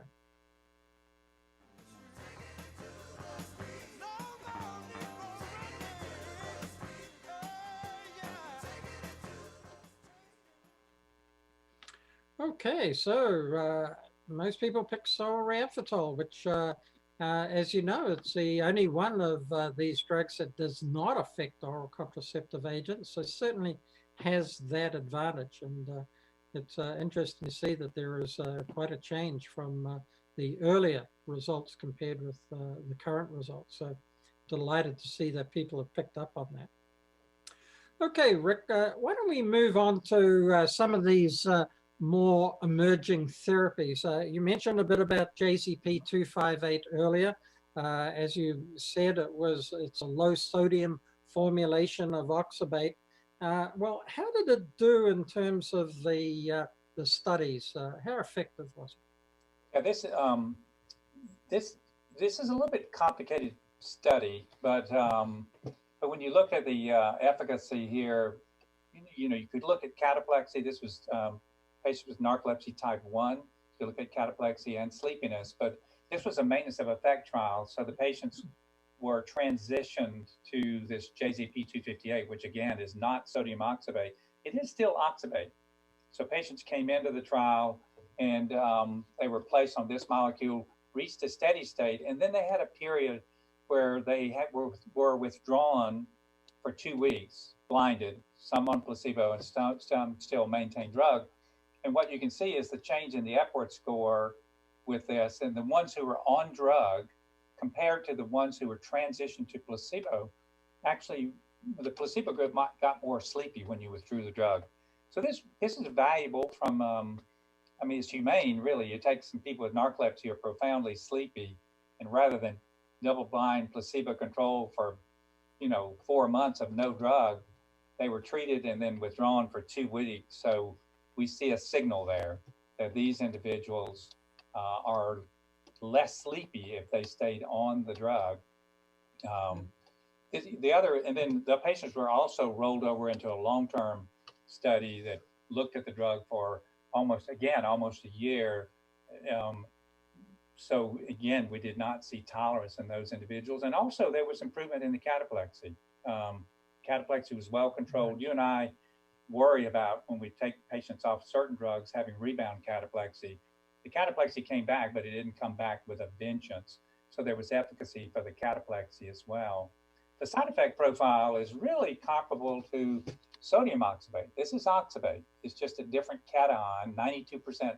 Okay, so most people pick solriamfetol, which, as you know, it's the only one of these drugs that does not affect oral contraceptive agents. So certainly has that advantage. And it's interesting to see that there is quite a change from the earlier results compared with the current results. So delighted to see that people have picked up on that. Okay, Rick, why don't we move on to some of these more emerging therapies. You mentioned a bit about JZP-258 earlier. As you said, it's a low sodium formulation of oxybate. Well, how did it do in terms of the studies? How effective was it? Yeah, this is a little bit complicated study, but when you look at the efficacy here, you could look at cataplexy. This was patients with narcolepsy type 1. You look at cataplexy and sleepiness, but this was a maintenance of effect trial. So the patients were transitioned to this JZP-258, which again is not sodium oxybate. It is still oxybate. So patients came into the trial and they were placed on this molecule, reached a steady state, and then they had a period where they were withdrawn for 2 weeks, blinded, some on placebo and some still maintained drug. And what you can see is the change in the Epworth score with this, and the ones who were on drug compared to the ones who were transitioned to placebo, actually the placebo group got more sleepy when you withdrew the drug. So this is valuable from, I mean, it's humane, really. You take some people with narcolepsy who are profoundly sleepy, and rather than double-blind placebo control for, 4 months of no drug, they were treated and then withdrawn for 2 weeks. So we see a signal there that these individuals are less sleepy if they stayed on the drug. And then the patients were also rolled over into a long-term study that looked at the drug for almost a year. So again, we did not see tolerance in those individuals. And also there was improvement in the cataplexy. Cataplexy was well controlled. You and I worry about when we take patients off certain drugs having rebound cataplexy. The cataplexy came back, but it didn't come back with a vengeance. So there was efficacy for the cataplexy as well. The side effect profile is really comparable to sodium oxybate. This is oxybate. It's just a different cation, 92%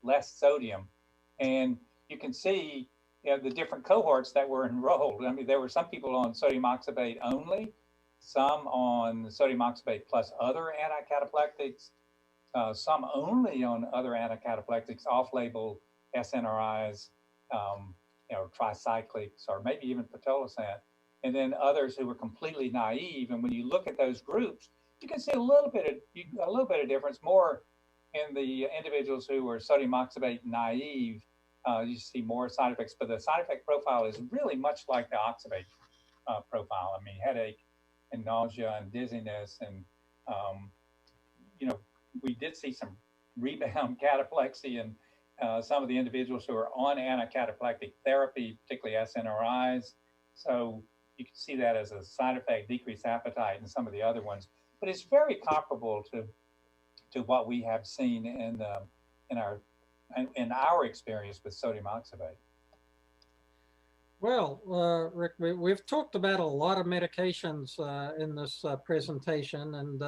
less sodium. And you can see the different cohorts that were enrolled. I mean, there were some people on sodium oxybate only, some on sodium oxybate plus other anticataplextics, some only on other anticataplextics, off-label SNRIs, tricyclics, or maybe even pitolisant, and then others who were completely naive. And when you look at those groups, you can see a little bit of difference, more in the individuals who were sodium oxybate naive. You see more side effects, but the side effect profile is really much like the oxybate profile. I mean, headache and nausea and dizziness, and we did see some rebound cataplexy in some of the individuals who are on anticataplectic therapy, particularly SNRIs. So you can see that as a side effect, decreased appetite, and some of the other ones. But it's very comparable to what we have seen in our experience with sodium oxybate. Well, Rick, we've talked about a lot of medications in this presentation, and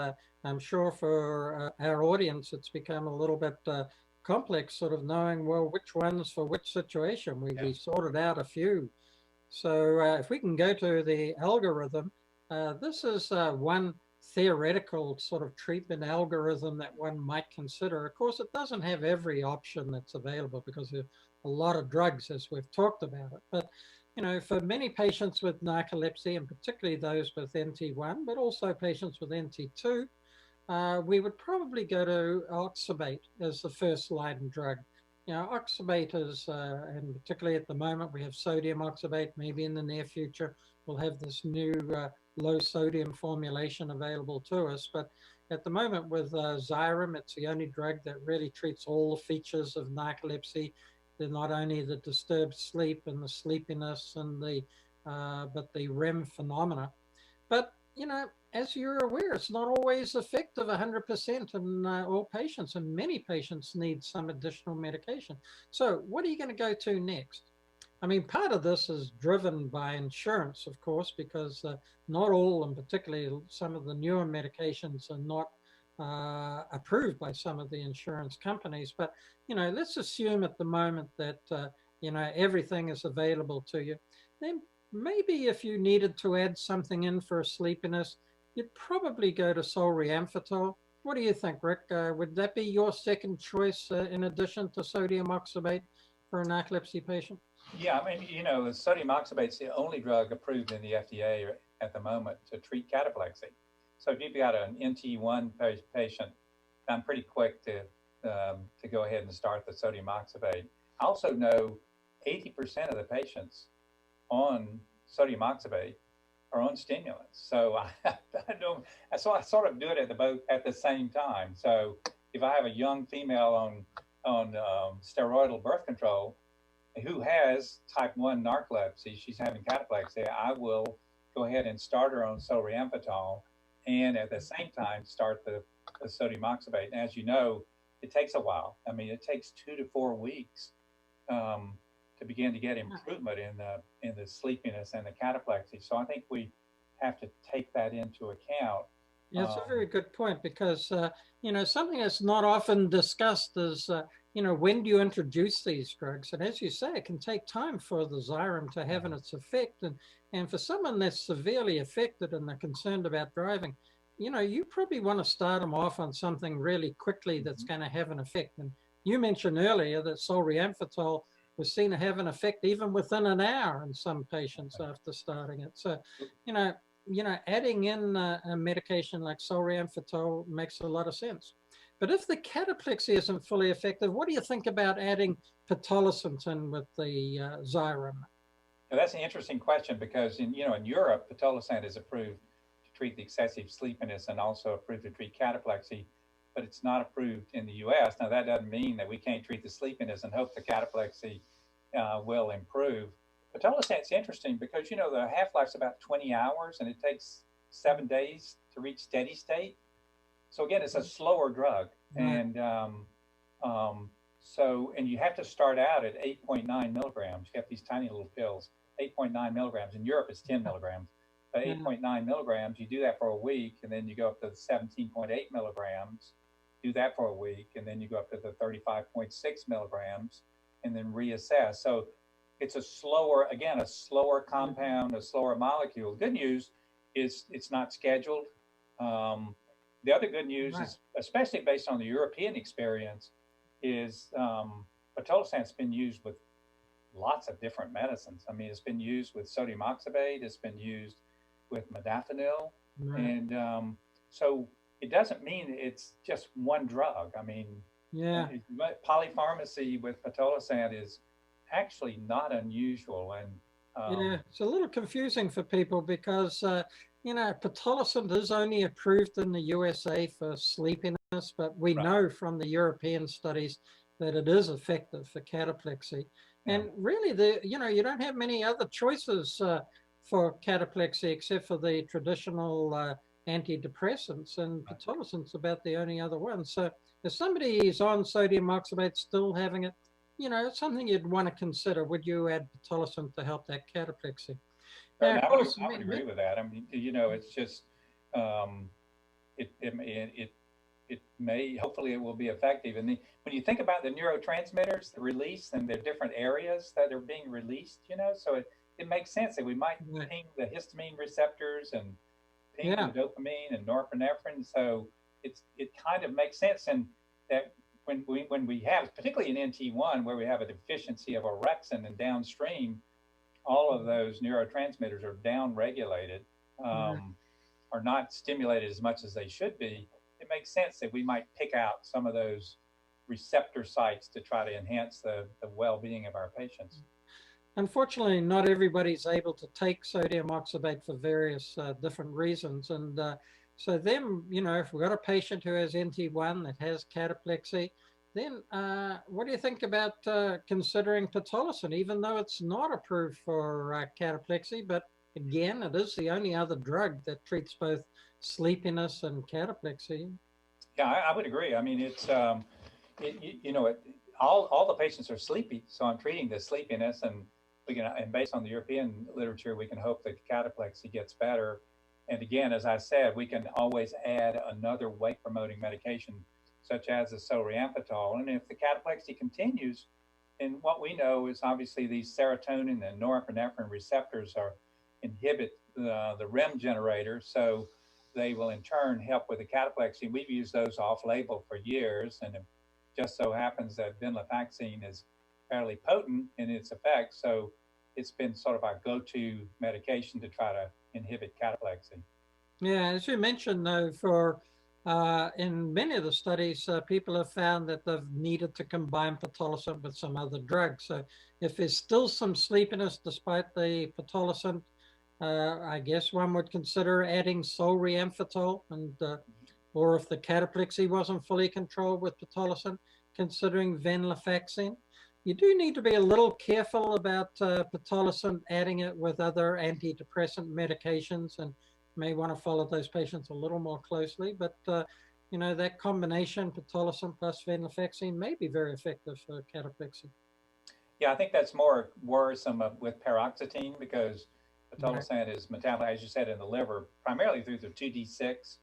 I'm sure for our audience it's become a little bit complex, sort of knowing, well, which ones for which situation. We sorted out a few. So if we can go to the algorithm, this is one theoretical sort of treatment algorithm that one might consider. Of course, it doesn't have every option that's available because there's a lot of drugs, as we've talked about it. But for many patients with narcolepsy, and particularly those with NT1, but also patients with NT2, we would probably go to oxybate as the first line drug. Oxybate is, and particularly at the moment, we have sodium oxybate. Maybe in the near future, we'll have this new low sodium formulation available to us. But at the moment with Xyrem, it's the only drug that really treats all the features of narcolepsy. They're not only the disturbed sleep and the sleepiness and but the REM phenomena. But, as you're aware, it's not always effective 100% in all patients, and many patients need some additional medication. So what are you going to go to next? I mean, part of this is driven by insurance, of course, because not all, and particularly some of the newer medications, are not approved by some of the insurance companies. But, let's assume at the moment that, everything is available to you. Then maybe if you needed to add something in for sleepiness, you'd probably go to solriamfetol. What do you think, Rick? Would that be your second choice in addition to sodium oxybate for a narcolepsy patient? Yeah, I mean, the sodium oxybate is the only drug approved in the FDA at the moment to treat cataplexy. So if you've got an NT1 patient, I'm pretty quick to go ahead and start the sodium oxybate. I also know 80% of the patients on sodium oxybate are on stimulants. So I sort of do it at the same time. So if I have a young female on steroidal birth control who has type 1 narcolepsy, she's having cataplexy, I will go ahead and start her on solriamfetol, and at the same time start the sodium oxybate. And as you know, it takes a while. I mean, it takes 2 to 4 weeks to begin to get improvement in the sleepiness and the cataplexy. So I think we have to take that into account. Yeah, it's a very good point, because something that's not often discussed is when do you introduce these drugs? And as you say, it can take time for the Xyrem to have its effect. And for someone that's severely affected and they're concerned about driving, you probably want to start them off on something really quickly that's going to have an effect. And you mentioned earlier that solriamfetol was seen to have an effect even within an hour in some patients after starting it. So, adding in a medication like solriamfetol makes a lot of sense. But if the cataplexy isn't fully effective, what do you think about adding pitolisant in with the Xyrem? Now, that's an interesting question because in Europe, pitolisant is approved to treat the excessive sleepiness and also approved to treat cataplexy, but it's not approved in the U.S. Now, that doesn't mean that we can't treat the sleepiness and hope the cataplexy will improve. Pitolisant's interesting because the half-life's about 20 hours and it takes 7 days to reach steady state. So again, it's a slower drug, and and you have to start out at 8.9 milligrams. You have these tiny little pills, 8.9 milligrams. In Europe, it's 10 milligrams, but 8.9 milligrams. You do that for a week, and then you go up to 17.8 milligrams. Do that for a week, and then you go up to the 35.6 milligrams, and then reassess. So it's a slower compound, a slower molecule. Good news is it's not scheduled. The other good news is, especially based on the European experience, is pitolisant's been used with lots of different medicines. I mean, it's been used with sodium oxybate, it's been used with modafinil, and so it doesn't mean it's just one drug. I mean, polypharmacy with pitolisant is actually not unusual, and it's a little confusing for people because pitolisant is only approved in the USA for sleepiness, but we know from the European studies that it is effective for cataplexy. And really, you don't have many other choices for cataplexy except for the traditional antidepressants, and pitolisant's about the only other one. So if somebody is on sodium oxybate still having it, it's something you'd want to consider. Would you add pitolisant to help that cataplexy? Now, I would agree with that. I mean, it's just it may, hopefully it will be effective. And when you think about the neurotransmitters, the release and the different areas that are being released, so it makes sense that we might ping the histamine receptors and ping the dopamine and norepinephrine. So it kind of makes sense. And that when we have, particularly in NT1, where we have a deficiency of orexin and downstream, all of those neurotransmitters are down-regulated, are not stimulated as much as they should be. It makes sense that we might pick out some of those receptor sites to try to enhance the well-being of our patients. Unfortunately, not everybody's able to take sodium oxybate for various different reasons. And so then, if we've got a patient who has NT1 that has cataplexy, then what do you think about considering pitolisant, even though it's not approved for cataplexy? But again, it is the only other drug that treats both sleepiness and cataplexy. Yeah, I would agree. I mean, it's, all the patients are sleepy, so I'm treating the sleepiness, and and based on the European literature, we can hope that cataplexy gets better. And again, as I said, we can always add another wake-promoting medication, such as the solriamfetol. And if the cataplexy continues, then what we know is obviously these serotonin and norepinephrine receptors inhibit the REM generator, so they will in turn help with the cataplexy. We've used those off-label for years, and it just so happens that venlafaxine is fairly potent in its effects, so it's been sort of our go-to medication to try to inhibit cataplexy. Yeah, as you mentioned, though, for in many of the studies, people have found that they've needed to combine pitolisant with some other drug. So if there's still some sleepiness despite the pitolisant, I guess one would consider adding solriamfetol, and or if the cataplexy wasn't fully controlled with pitolisant, considering venlafaxine. You do need to be a little careful about pitolisant, adding it with other antidepressant medications, and may want to follow those patients a little more closely. But, that combination, pitolisant plus venlafaxine, may be very effective for cataplexy. Yeah, I think that's more worrisome with paroxetine, because pitolisant is metabolized, as you said, in the liver, primarily through the 2D6.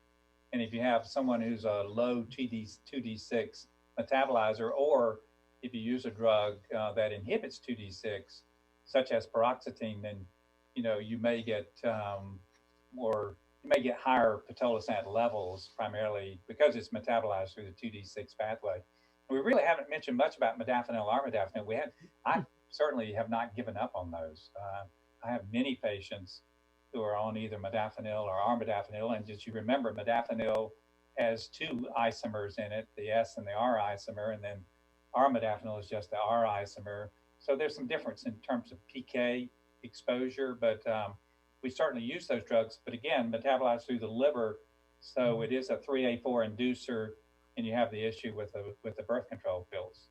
And if you have someone who's a low 2D6 metabolizer, or if you use a drug that inhibits 2D6, such as paroxetine, then you may get higher pitolisant levels, primarily because it's metabolized through the 2D6 pathway. We really haven't mentioned much about modafinil, armodafinil. I certainly have not given up on those. I have many patients who are on either modafinil or armodafinil, and just you remember, modafinil has two isomers in it, the S and the R isomer, and then armodafinil is just the R isomer. So there's some difference in terms of PK exposure, but we certainly use those drugs. But again, metabolized through the liver, so it is a 3A4 inducer, and you have the issue with the birth control pills.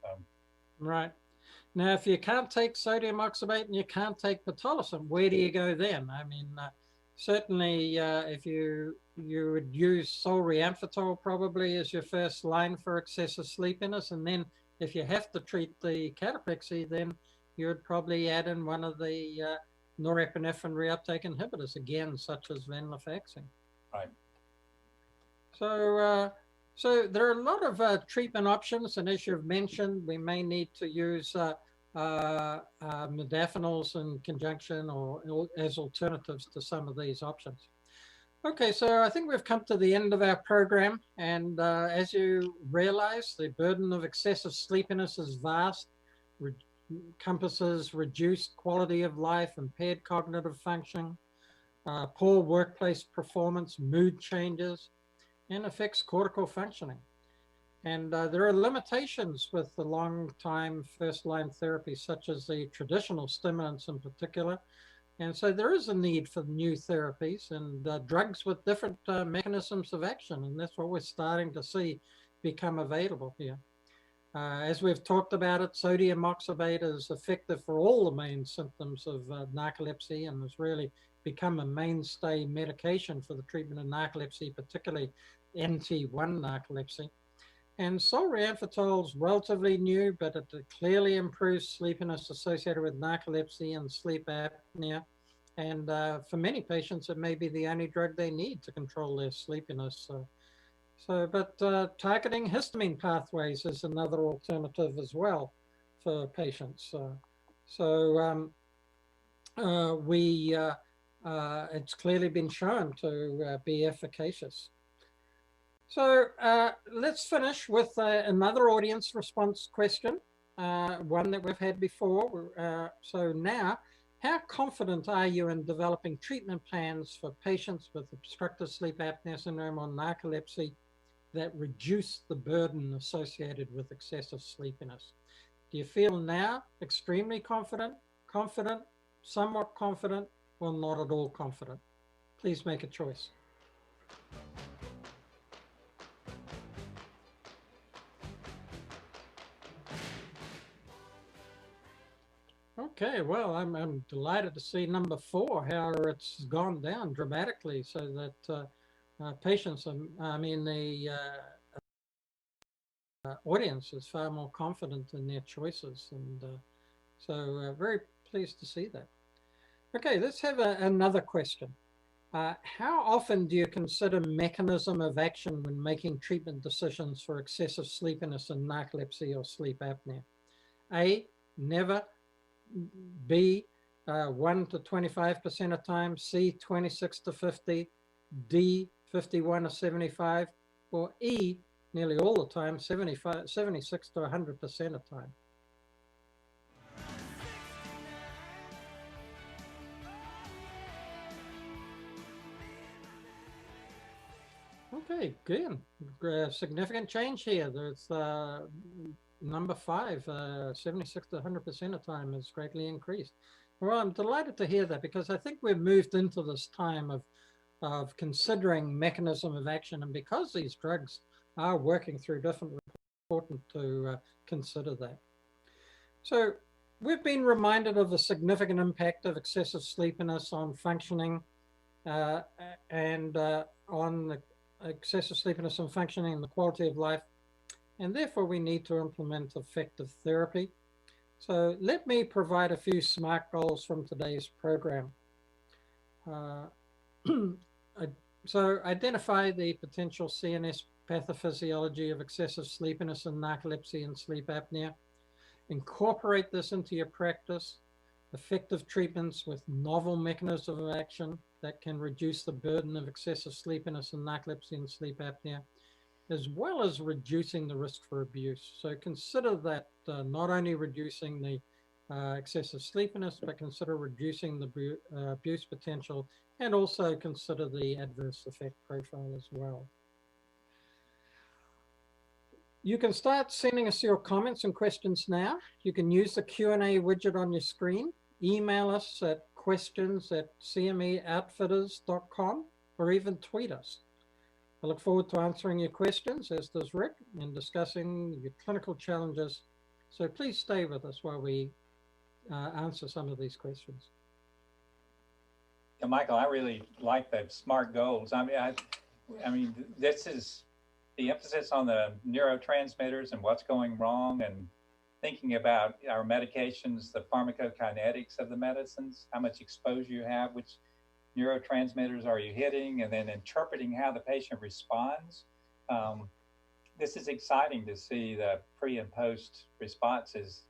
Right. Now, if you can't take sodium oxybate and you can't take pitolisant, where do you go then? I mean, certainly if you would use solriamfetol probably as your first line for excessive sleepiness, and then if you have to treat the cataplexy, then you would probably add in one of the norepinephrine reuptake inhibitors, again, such as venlafaxine. Right. So there are a lot of treatment options, and as you've mentioned, we may need to use modafinils in conjunction or as alternatives to some of these options. Okay, so I think we've come to the end of our program, and as you realize, the burden of excessive sleepiness is vast, encompasses reduced quality of life, impaired cognitive function, poor workplace performance, mood changes, and affects cortical functioning. And there are limitations with the long-time first-line therapy, such as the traditional stimulants in particular. And so there is a need for new therapies and drugs with different mechanisms of action. And that's what we're starting to see become available here. As we've talked about it, sodium oxybate is effective for all the main symptoms of narcolepsy and has really become a mainstay medication for the treatment of narcolepsy, particularly NT1 narcolepsy. And solriamfetol is relatively new, but it clearly improves sleepiness associated with narcolepsy and sleep apnea. And for many patients, it may be the only drug they need to control their sleepiness. But targeting histamine pathways is another alternative as well for patients. It's clearly been shown to be efficacious. So let's finish with another audience response question, one that we've had before. So now, how confident are you in developing treatment plans for patients with obstructive sleep apnea syndrome or narcolepsy that reduce the burden associated with excessive sleepiness? Do you feel now extremely confident, somewhat confident, or not at all confident? Please make a choice. Okay, well, I'm delighted to see number 4, how it's gone down dramatically, so that patients, the audience is far more confident in their choices, and so very pleased to see that. Okay, let's have another question. How often do you consider mechanism of action when making treatment decisions for excessive sleepiness in narcolepsy or sleep apnea? A, never. B, 1 to 25% of time. C, 26 to 50. D, 51 to 75. Or E, nearly all the time, 76 to 100% of time. Okay, good. Significant change here. There's number 5, 76 to 100% of time is greatly increased. Well, I'm delighted to hear that, because I think we've moved into this time of considering mechanism of action, and because these drugs are working through different, it's important to consider that. So we've been reminded of the significant impact of excessive sleepiness on functioning and on the excessive sleepiness and functioning and the quality of life, and therefore we need to implement effective therapy. So let me provide a few SMART goals from today's program. So identify the potential CNS pathophysiology of excessive sleepiness in narcolepsy and sleep apnea. incorporate this into your practice. Effective treatments with novel mechanisms of action that can reduce the burden of excessive sleepiness and narcolepsy and sleep apnea, as well as reducing the risk for abuse. So consider that not only reducing the excessive sleepiness, but consider reducing the abuse potential, and also consider the adverse effect profile as well. You can start sending us your comments and questions now. You can use the Q&A widget on your screen, email us at questions@cmeoutfitters.com, or even tweet us. I look forward to answering your questions, as does Rick, and discussing your clinical challenges. So please stay with us while we answer some of these questions. Yeah, Michael, I really like the SMART goals. I mean, this is the emphasis on the neurotransmitters and what's going wrong, and thinking about our medications, the pharmacokinetics of the medicines, how much exposure you have, which neurotransmitters are you hitting, and then interpreting how the patient responds. This is exciting to see the pre and post responses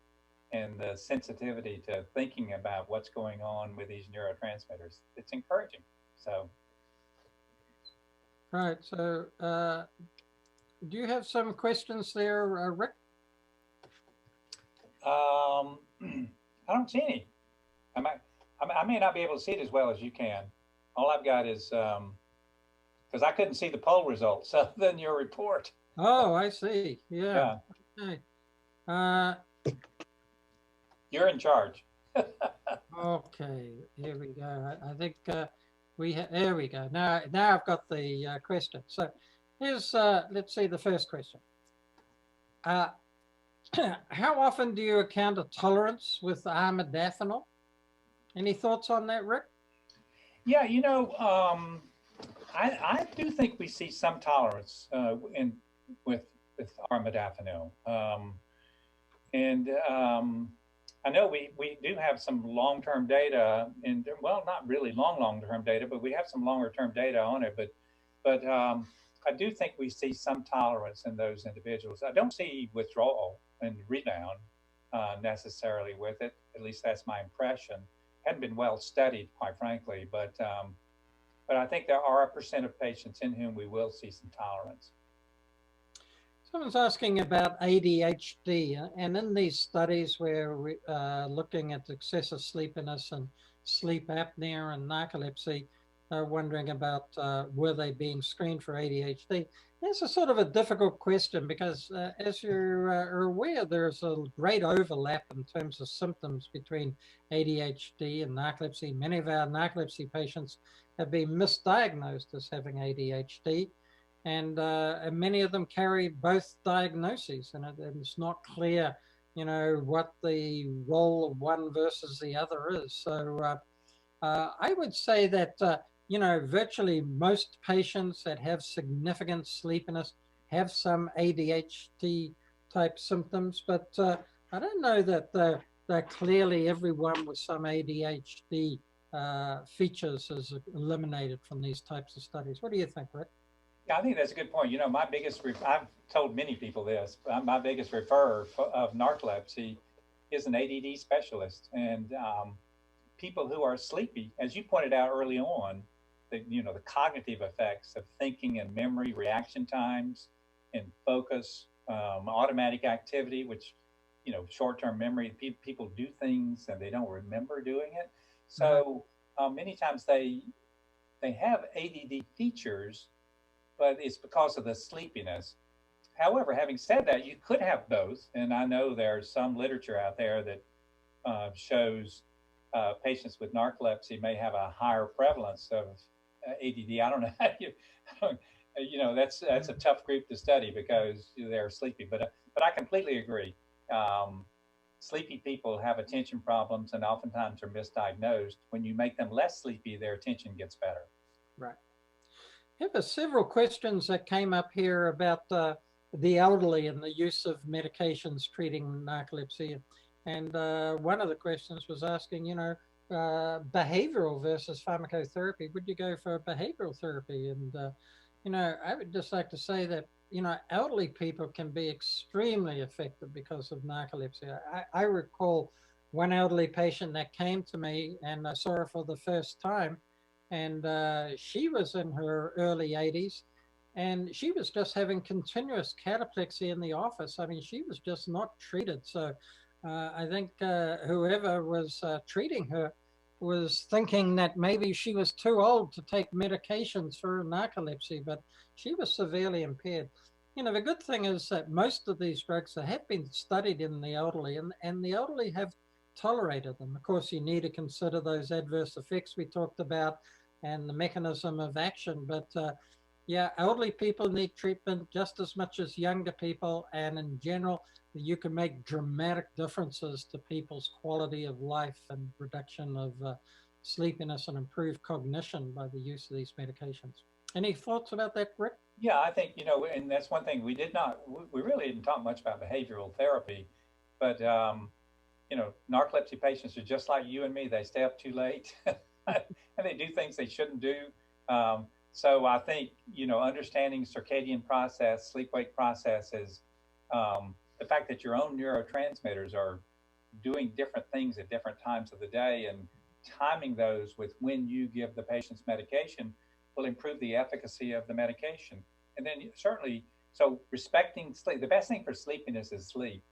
and the sensitivity to thinking about what's going on with these neurotransmitters. It's encouraging. So. All right, so do you have some questions there, Rick? I don't see any. I may not be able to see it as well as you can. All I've got is, because I couldn't see the poll results other than your report. Oh, I see. Yeah. Okay. You're in charge. Okay, here we go. I think there we go. Now I've got the question. So here's, let's see the first question. How often do you encounter tolerance with armodafinil? Any thoughts on that, Rick? Yeah, you know, I do think we see some tolerance with armodafinil. I know we do have some long-term data, and well, not really long-term data, but we have some longer-term data on it. But I do think we see some tolerance in those individuals. I don't see withdrawal and rebound necessarily with it. At least that's my impression. Hadn't been well studied, quite frankly, but I think there are a percent of patients in whom we will see some tolerance. Someone's asking about ADHD, and in these studies where we're looking at excessive sleepiness and sleep apnea and narcolepsy, wondering about were they being screened for ADHD? It's a sort of a difficult question because as you are aware, there's a great overlap in terms of symptoms between ADHD and narcolepsy. Many of our narcolepsy patients have been misdiagnosed as having ADHD. And many of them carry both diagnoses, and it's not clear, you know, what the role of one versus the other is. So I would say that, you know, virtually most patients that have significant sleepiness have some ADHD type symptoms, but I don't know that they're clearly everyone with some ADHD features is eliminated from these types of studies. What do you think, Rick? Yeah, I think that's a good point. You know, I've told many people this, but my biggest referrer of narcolepsy is an ADD specialist. And people who are sleepy, as you pointed out early on, the cognitive effects of thinking and memory, reaction times and focus, automatic activity, which, you know, short-term memory, people do things and they don't remember doing it. So many times they have ADD features, but it's because of the sleepiness. However, having said that, you could have both. And I know there's some literature out there that shows patients with narcolepsy may have a higher prevalence of ADD. I don't know how you know, that's a tough group to study because they're sleepy. But I completely agree. Sleepy people have attention problems and oftentimes are misdiagnosed. When you make them less sleepy, their attention gets better. Right. I have several questions that came up here about the elderly and the use of medications treating narcolepsy. And one of the questions was asking, you know, behavioral versus pharmacotherapy. Would you go for behavioral therapy? And, you know, I would just like to say that elderly people can be extremely affected because of narcolepsy. I recall one elderly patient that came to me and I saw her for the first time, and she was in her early 80s, and she was just having continuous cataplexy in the office. I mean, she was just not treated. So I think whoever was treating her was thinking that maybe she was too old to take medications for narcolepsy, but she was severely impaired. The good thing is that most of these drugs have been studied in the elderly, and the elderly have tolerated them. Of course, you need to consider those adverse effects we talked about and the mechanism of action. But yeah, elderly people need treatment just as much as younger people. And in general, you can make dramatic differences to people's quality of life and reduction of sleepiness and improved cognition by the use of these medications. Any thoughts about that, Rick? Yeah, I think, and that's one thing we really didn't talk much about behavioral therapy, but, narcolepsy patients are just like you and me. They stay up too late and they do things they shouldn't do. So I think, understanding circadian process, sleep-wake processes, the fact that your own neurotransmitters are doing different things at different times of the day and timing those with when you give the patient's medication will improve the efficacy of the medication. And then certainly, so respecting sleep, the best thing for sleepiness is sleep.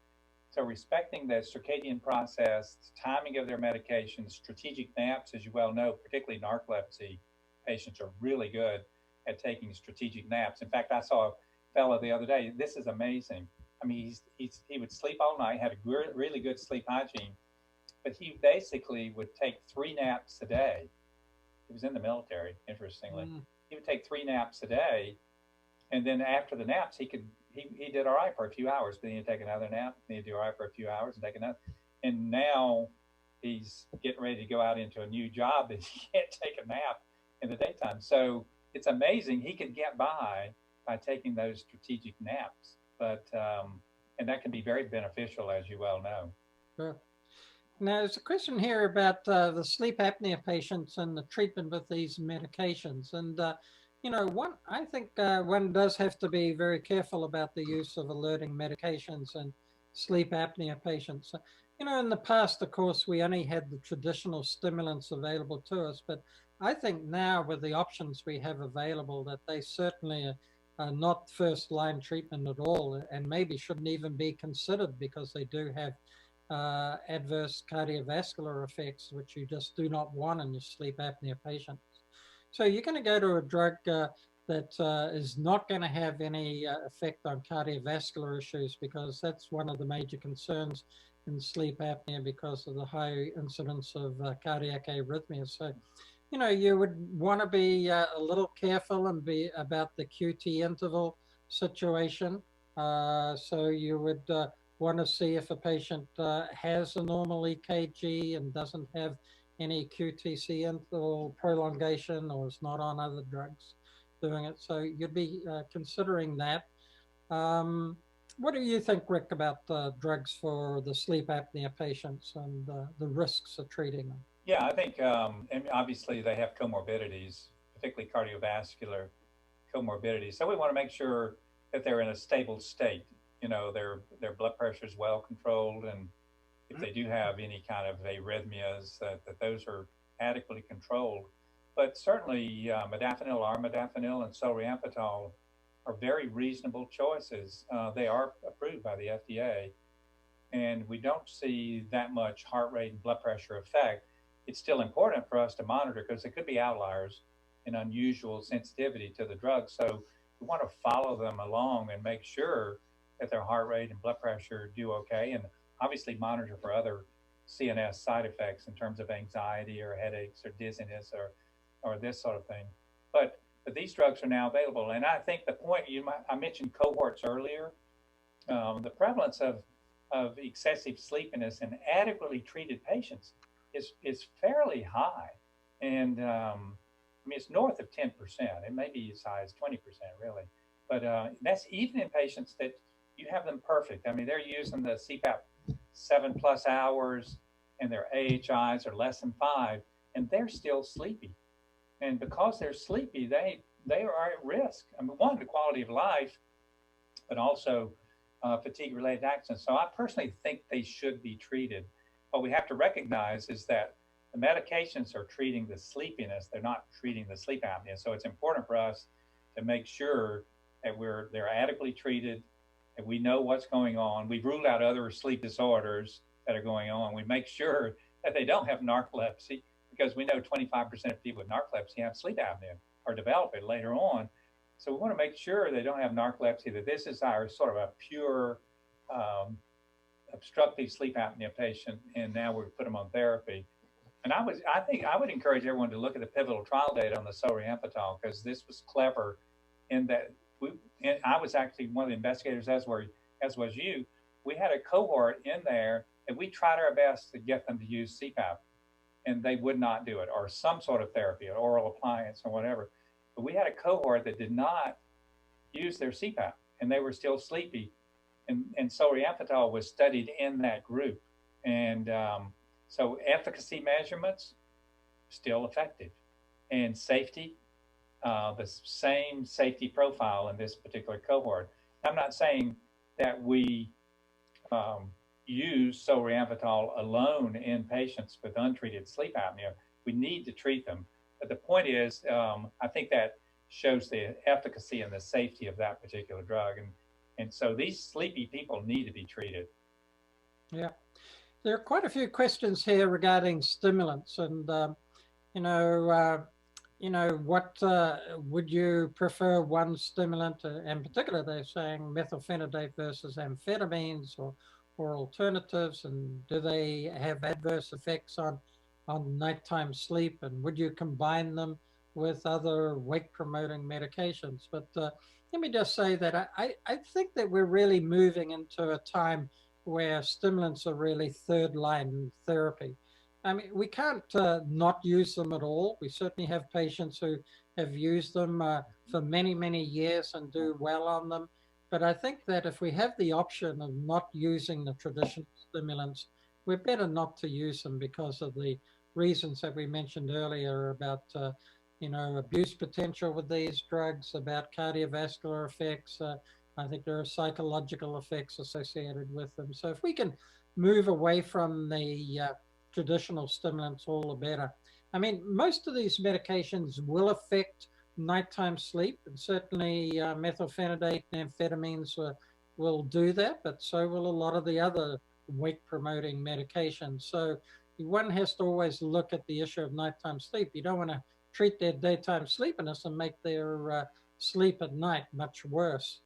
So respecting the circadian process, timing of their medications, strategic naps, as you well know, particularly narcolepsy patients are really good at taking strategic naps. In fact, I saw a fellow the other day. This is amazing. I mean, he would sleep all night, had a really good sleep hygiene, but he basically would take 3 naps a day. He was in the military, interestingly. He would take 3 naps a day, and then after the naps, he did all right for a few hours. Then he'd take another nap, then he'd do all right for a few hours and take another. And now he's getting ready to go out into a new job, and he can't take a nap in the daytime. So it's amazing he could get by taking those strategic naps. But and that can be very beneficial, as you well know. Sure. Now, there's a question here about the sleep apnea patients and the treatment with these medications. And, I think one does have to be very careful about the use of alerting medications in sleep apnea patients. In the past, of course, we only had the traditional stimulants available to us, but I think now with the options we have available that they certainly are not first line treatment at all, and maybe shouldn't even be considered because they do have adverse cardiovascular effects, which you just do not want in your sleep apnea patients. So you're going to go to a drug that is not going to have any effect on cardiovascular issues, because that's one of the major concerns in sleep apnea because of the high incidence of cardiac arrhythmias. So, you would want to be a little careful and be about the QT interval situation. So you would want to see if a patient has a normal EKG and doesn't have any QTC interval prolongation or is not on other drugs doing it. So you'd be considering that. What do you think, Rick, about drugs for the sleep apnea patients and the risks of treating them? Yeah, I think, and obviously they have comorbidities, particularly cardiovascular comorbidities. So we want to make sure that they're in a stable state. Their blood pressure is well controlled, and if they do have any kind of arrhythmias, that those are adequately controlled. But certainly modafinil, armodafinil, and solriamfetol are very reasonable choices. They are approved by the FDA, and we don't see that much heart rate and blood pressure effect. It's still important for us to monitor because there could be outliers in unusual sensitivity to the drug. So we want to follow them along and make sure that their heart rate and blood pressure do okay, and obviously monitor for other CNS side effects in terms of anxiety or headaches or dizziness or this sort of thing. But these drugs are now available. And I think the point I mentioned cohorts earlier, the prevalence of excessive sleepiness in adequately treated patients is fairly high. And it's north of 10%. It may be as high as 20%, really. But that's even in patients that you have them perfect. I mean, they're using the CPAP 7+ hours and their AHIs are less than 5, and they're still sleepy. And because they're sleepy, they are at risk. I mean, one, the quality of life, but also fatigue-related accidents. So I personally think they should be treated. What we have to recognize is that the medications are treating the sleepiness; they're not treating the sleep apnea. So it's important for us to make sure that they're adequately treated, and we know what's going on. We've ruled out other sleep disorders that are going on. We make sure that they don't have narcolepsy because we know 25% of people with narcolepsy have sleep apnea or develop it later on. So we want to make sure they don't have narcolepsy, that this is our sort of a pure um, obstructive sleep apnea patient, and now we put them on therapy. And I think I would encourage everyone to look at the pivotal trial data on the solriamfetol because this was clever in that and I was actually one of the investigators, as was you. We had a cohort in there, and we tried our best to get them to use CPAP, and they would not do it, or some sort of therapy, an oral appliance, or whatever. But we had a cohort that did not use their CPAP, and they were still sleepy. And solriamfetol was studied in that group. And so efficacy measurements, still effective. And safety, the same safety profile in this particular cohort. I'm not saying that we use solriamfetol alone in patients with untreated sleep apnea. We need to treat them. But the point is, I think that shows the efficacy and the safety of that particular drug. And so these sleepy people need to be treated. Yeah. There are quite a few questions here regarding stimulants, and you know, what would you prefer one stimulant? In particular, they're saying methylphenidate versus amphetamines or alternatives, and do they have adverse effects on nighttime sleep? And would you combine them with other wake-promoting medications? But let me just say that I think that we're really moving into a time where stimulants are really third-line therapy. I mean, we can't not use them at all. We certainly have patients who have used them for many, many years and do well on them. But I think that if we have the option of not using the traditional stimulants, we're better not to use them because of the reasons that we mentioned earlier about, abuse potential with these drugs, about cardiovascular effects. I think there are psychological effects associated with them. So if we can move away from the traditional stimulants, all the better. I mean, most of these medications will affect nighttime sleep, and certainly methylphenidate and amphetamines will do that, but so will a lot of the other wake-promoting medications. So one has to always look at the issue of nighttime sleep. You don't want to treat their daytime sleepiness and make their sleep at night much worse.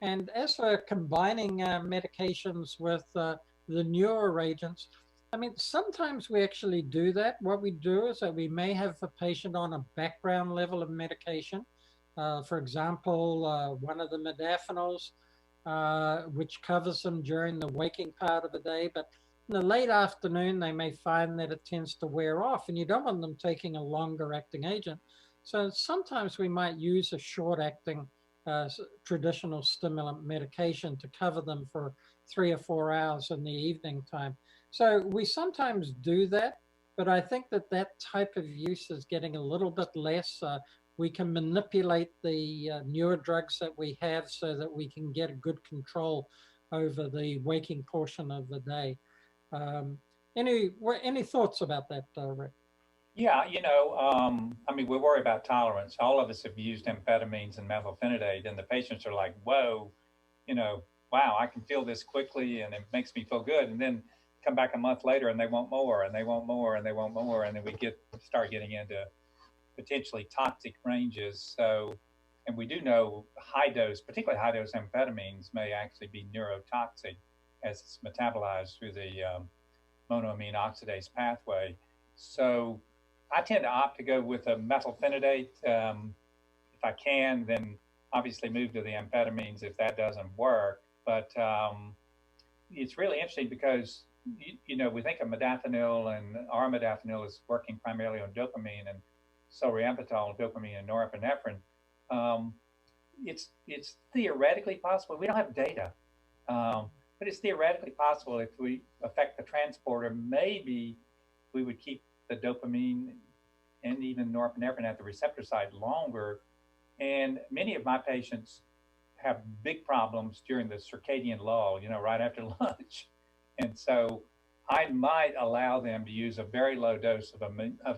And as for combining medications with the newer agents, I mean, sometimes we actually do that. What we do is that we may have a patient on a background level of medication. For example, one of the modafinils, which covers them during the waking part of the day. But in the late afternoon, they may find that it tends to wear off, and you don't want them taking a longer acting agent. So sometimes we might use a short acting traditional stimulant medication to cover them for 3 or 4 hours in the evening time. So we sometimes do that, but I think that that type of use is getting a little bit less. We can manipulate the newer drugs that we have so that we can get a good control over the waking portion of the day. Any thoughts about that, Rick? Yeah, I mean, we worry about tolerance. All of us have used amphetamines and methylphenidate, and the patients are like, whoa, wow, I can feel this quickly and it makes me feel good. And then come back a month later and they want more and they want more and they want more. And then we start getting into potentially toxic ranges. So, and we do know high dose, particularly high dose amphetamines may actually be neurotoxic as it's metabolized through the monoamine oxidase pathway. So I tend to opt to go with a methylphenidate. If I can, then obviously move to the amphetamines if that doesn't work. But it's really interesting because, we think of modafinil, and armodafinil is working primarily on dopamine, and solriamfetol, dopamine and norepinephrine. It's theoretically possible. We don't have data, but it's theoretically possible if we affect the transporter, maybe we would keep the dopamine and even norepinephrine at the receptor site longer. And many of my patients have big problems during the circadian lull, right after lunch. And so I might allow them to use a very low dose of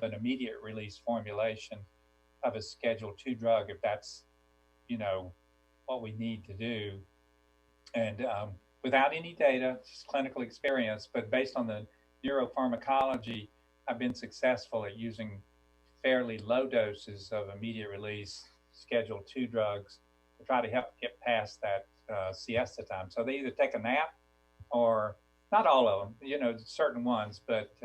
an immediate release formulation of a Schedule 2 drug if that's, what we need to do. And without any data, just clinical experience, but based on the neuropharmacology, I've been successful at using fairly low doses of immediate release Schedule 2 drugs to try to help get past that siesta time. So they either take a nap or not all of them, certain ones. But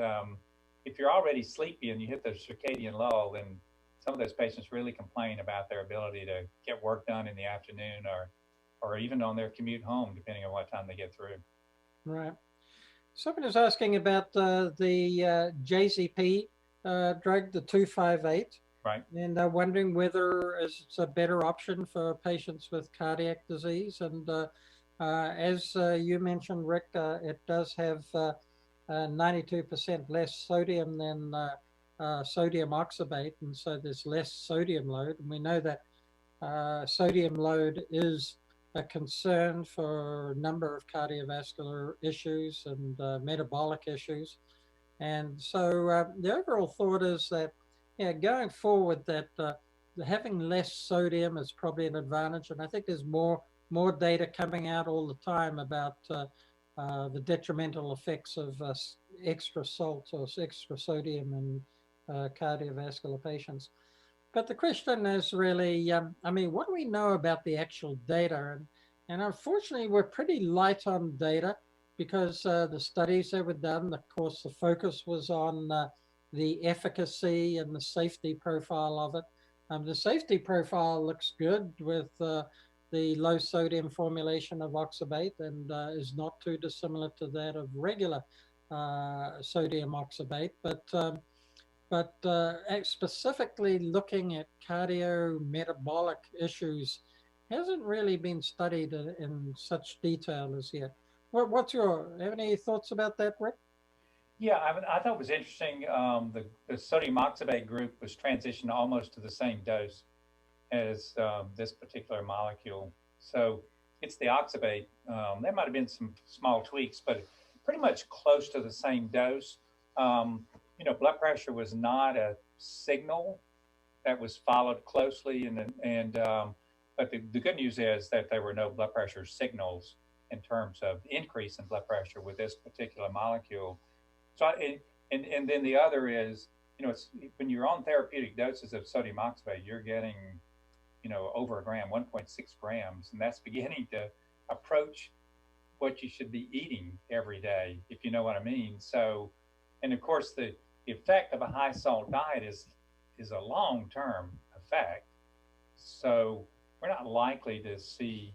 if you're already sleepy and you hit the circadian lull, then some of those patients really complain about their ability to get work done in the afternoon or even on their commute home, depending on what time they get through. Right. Someone is asking about the JZP drug, the 258. Right. And they're wondering whether it's a better option for patients with cardiac disease. And as you mentioned, Rick, it does have 92% less sodium than sodium oxybate. And so there's less sodium load. And we know that sodium load is a concern for a number of cardiovascular issues and metabolic issues. And so the overall thought is that, going forward, that having less sodium is probably an advantage. And I think there's more data coming out all the time about the detrimental effects of extra salt or extra sodium in cardiovascular patients. But the question is really, what do we know about the actual data? And unfortunately, we're pretty light on data because the studies that were done, of course, the focus was on the efficacy and the safety profile of it. The safety profile looks good with the low sodium formulation of oxybate and is not too dissimilar to that of regular sodium oxybate. But specifically looking at cardiometabolic issues hasn't really been studied in such detail as yet. Have any thoughts about that, Rick? Yeah, I thought it was interesting. The sodium oxybate group was transitioned almost to the same dose as this particular molecule. So it's the oxybate. There might have been some small tweaks, but pretty much close to the same dose. Blood pressure was not a signal that was followed closely, but the good news is that there were no blood pressure signals in terms of increase in blood pressure with this particular molecule. So, and then the other is, it's when you're on therapeutic doses of sodium oxybate, you're getting, over a gram, 1.6 grams, and that's beginning to approach what you should be eating every day, if you know what I mean. So, and of course, the effect of a high salt diet is a long-term effect. So we're not likely to see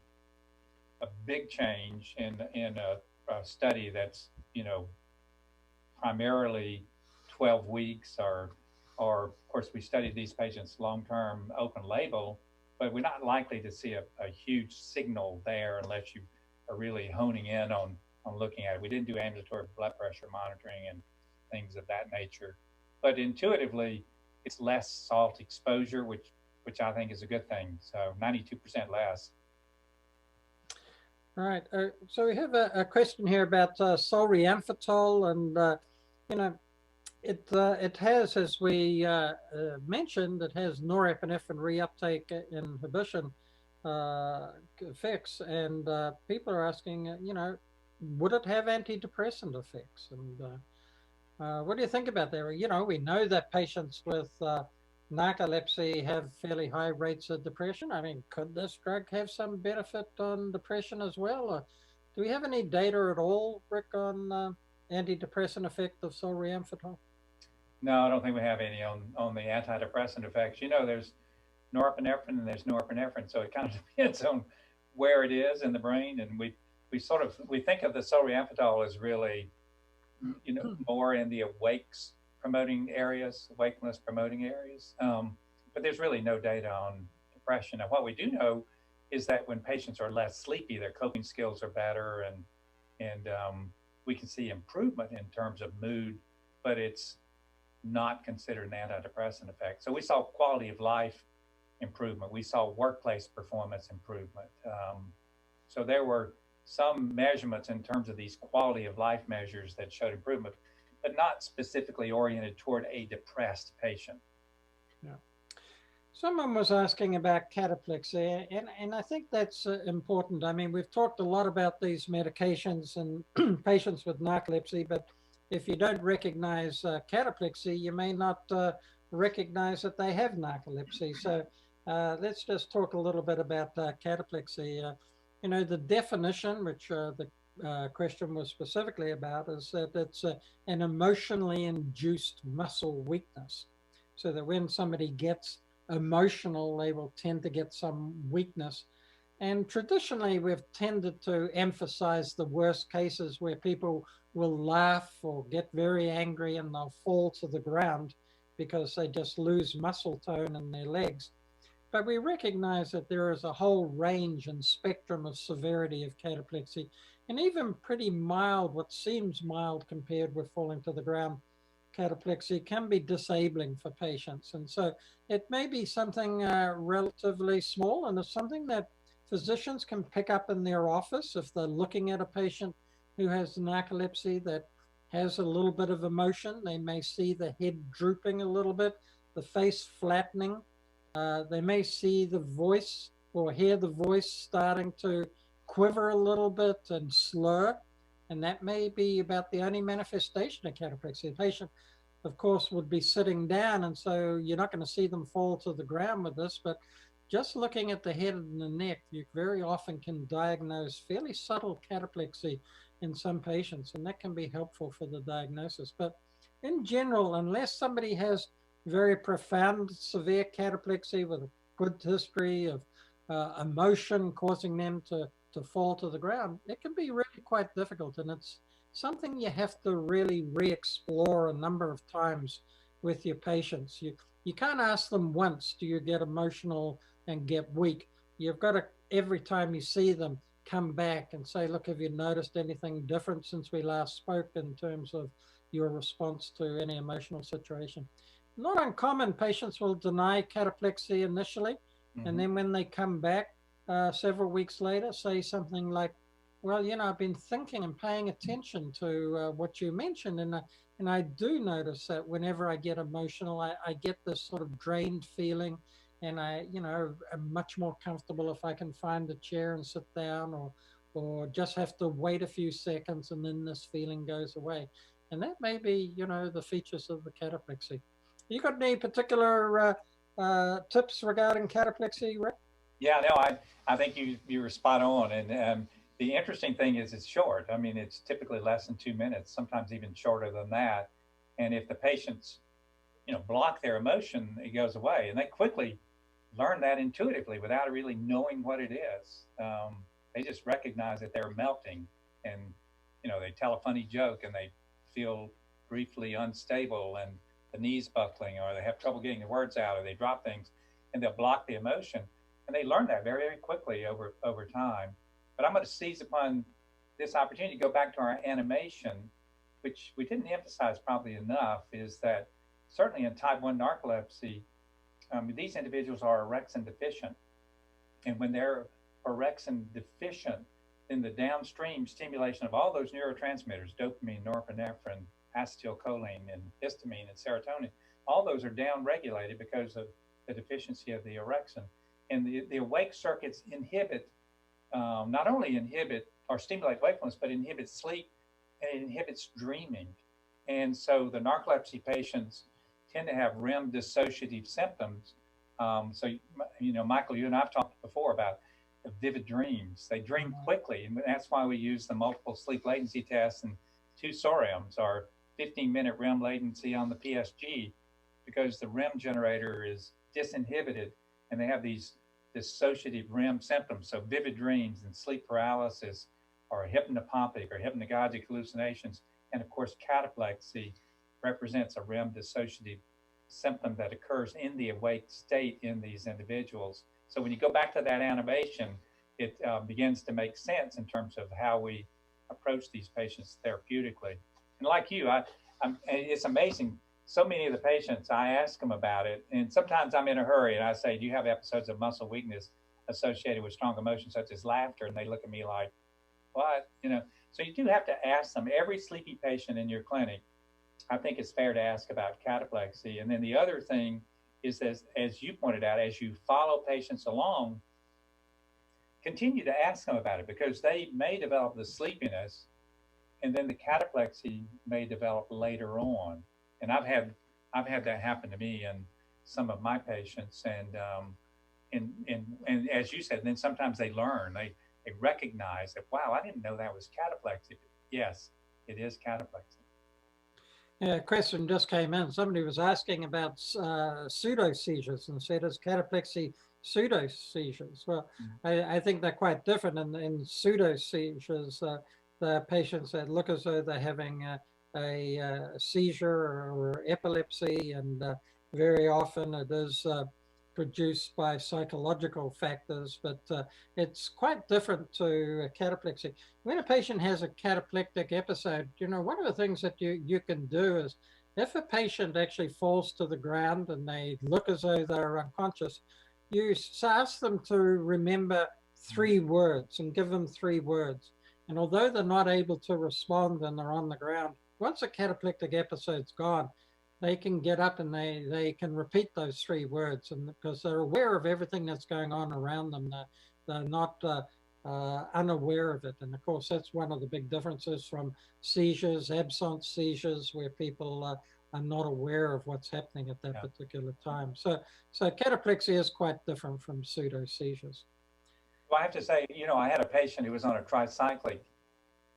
a big change in a study that's, primarily 12 weeks or of course we studied these patients long-term open label, but we're not likely to see a huge signal there unless you are really honing in on looking at it. We didn't do ambulatory blood pressure monitoring and things of that nature, but intuitively it's less salt exposure, which I think is a good thing. So 92% less. All right. So we have a question here about solriamfetol, and it has, as we mentioned, it has norepinephrine reuptake inhibition effects, and people are asking, would it have antidepressant effects? And what do you think about that? We know that patients with narcolepsy have fairly high rates of depression. I mean, could this drug have some benefit on depression as well? Or do we have any data at all, Rick, on antidepressant effect of solriamfetol? No, I don't think we have any on the antidepressant effects. There's norepinephrine and there's norepinephrine, so it kind of depends on where it is in the brain. And we think of the solriamfetol as really, more in the wakefulness promoting areas. But there's really no data on depression. And what we do know is that when patients are less sleepy, their coping skills are better, and we can see improvement in terms of mood, but it's not considered an antidepressant effect. So we saw quality of life improvement. We saw workplace performance improvement. So there were some measurements in terms of these quality of life measures that showed improvement, but not specifically oriented toward a depressed patient. Yeah. Someone was asking about cataplexy, and I think that's important. I mean, we've talked a lot about these medications and patients with narcolepsy, but if you don't recognize cataplexy, you may not recognize that they have narcolepsy. So let's just talk a little bit about cataplexy. You know, the definition, which the question was specifically about, is that it's an emotionally induced muscle weakness. So that when somebody gets emotional, they will tend to get some weakness. And traditionally, we've tended to emphasize the worst cases where people will laugh or get very angry and they'll fall to the ground because they just lose muscle tone in their legs. But we recognize that there is a whole range and spectrum of severity of cataplexy, and even pretty mild, what seems mild compared with falling to the ground, cataplexy can be disabling for patients. And so it may be something relatively small, and it's something that physicians can pick up in their office if they're looking at a patient who has narcolepsy that has a little bit of emotion. They may see the head drooping a little bit, the face flattening. They may see the voice or hear the voice starting to quiver a little bit and slur. And that may be about the only manifestation of cataplexy. The patient, of course, would be sitting down, and so you're not going to see them fall to the ground with this, but just looking at the head and the neck, you very often can diagnose fairly subtle cataplexy in some patients, and that can be helpful for the diagnosis. But in general, unless somebody has very profound, severe cataplexy with a good history of emotion causing them to fall to the ground, it can be really quite difficult. And it's something you have to really re-explore a number of times with your patients. You can't ask them once, do you get emotional and get weak? You've got to, every time you see them, come back and say, look, have you noticed anything different since we last spoke in terms of your response to any emotional situation? Not uncommon, patients will deny cataplexy initially, and then when they come back several weeks later, say something like, well, you know, I've been thinking and paying attention to what you mentioned, and I do notice that whenever I get emotional, I get this sort of drained feeling, and I, you know, am much more comfortable if I can find a chair and sit down, or just have to wait a few seconds, and then this feeling goes away. And that may be, you know, the features of the cataplexy. You got any particular tips regarding cataplexy, Rick? Yeah, no, I think you were spot on. And the interesting thing is it's short. I mean, it's typically less than 2 minutes, sometimes even shorter than that. And if the patients, you know, block their emotion, it goes away. And they quickly learn that intuitively without really knowing what it is. They just recognize that they're melting, and, you know, they tell a funny joke and they feel briefly unstable and the knees buckling, or they have trouble getting the words out, or they drop things, and they'll block the emotion. And they learn that very, very quickly over time. But I'm going to seize upon this opportunity to go back to our animation, which we didn't emphasize probably enough, is that certainly in type 1 narcolepsy, these individuals are orexin deficient. And when they're orexin deficient, then the downstream stimulation of all those neurotransmitters, dopamine, norepinephrine, acetylcholine, and histamine, and serotonin, all those are downregulated because of the deficiency of the orexin. And the awake circuits inhibit, not only inhibit or stimulate wakefulness, but inhibit sleep, and it inhibits dreaming. And so the narcolepsy patients tend to have REM dissociative symptoms. So, you know, Michael, you and I've talked before about vivid dreams. They dream quickly, and that's why we use the multiple sleep latency tests and 2 SOREMs, or 15-minute REM latency on the PSG, because the REM generator is disinhibited, and they have these dissociative REM symptoms. So vivid dreams and sleep paralysis, or hypnopompic or hypnagogic hallucinations. And of course, cataplexy represents a REM dissociative symptom that occurs in the awake state in these individuals. So when you go back to that animation, it begins to make sense in terms of how we approach these patients therapeutically. And like you, it's amazing so many of the patients, I ask them about it, and sometimes I'm in a hurry, and I say, "Do you have episodes of muscle weakness associated with strong emotions such as laughter?" And they look at me like, "What?" You know. So you do have to ask them. Every sleepy patient in your clinic, I think it's fair to ask about cataplexy. And then the other thing is, as you pointed out, as you follow patients along, continue to ask them about it because they may develop the sleepiness, and then the cataplexy may develop later on. And I've had that happen to me and some of my patients, and as you said, then sometimes they learn, they recognize that, wow, I didn't know that was cataplexy. Yes, it is cataplexy. Yeah, a question just came in. Somebody was asking about pseudo seizures and said, is cataplexy pseudo seizures? Well, I think they're quite different. In pseudo seizures, the patients that look as though they're having a seizure or epilepsy, and very often it is produced by psychological factors, but it's quite different to cataplexy. When a patient has a cataplectic episode, you know, one of the things that you can do is, if a patient actually falls to the ground and they look as though they're unconscious, you ask them to remember 3 words and give them 3 words. And although they're not able to respond and they're on the ground, once a cataplectic episode's gone, they can get up and they can repeat those 3 words, and because they're aware of everything that's going on around them, they're not unaware of it. And of course, that's one of the big differences from seizures, absence seizures, where people are not aware of what's happening at that particular time. So cataplexy is quite different from pseudo seizures. Well, I have to say, you know, I had a patient who was on a tricyclic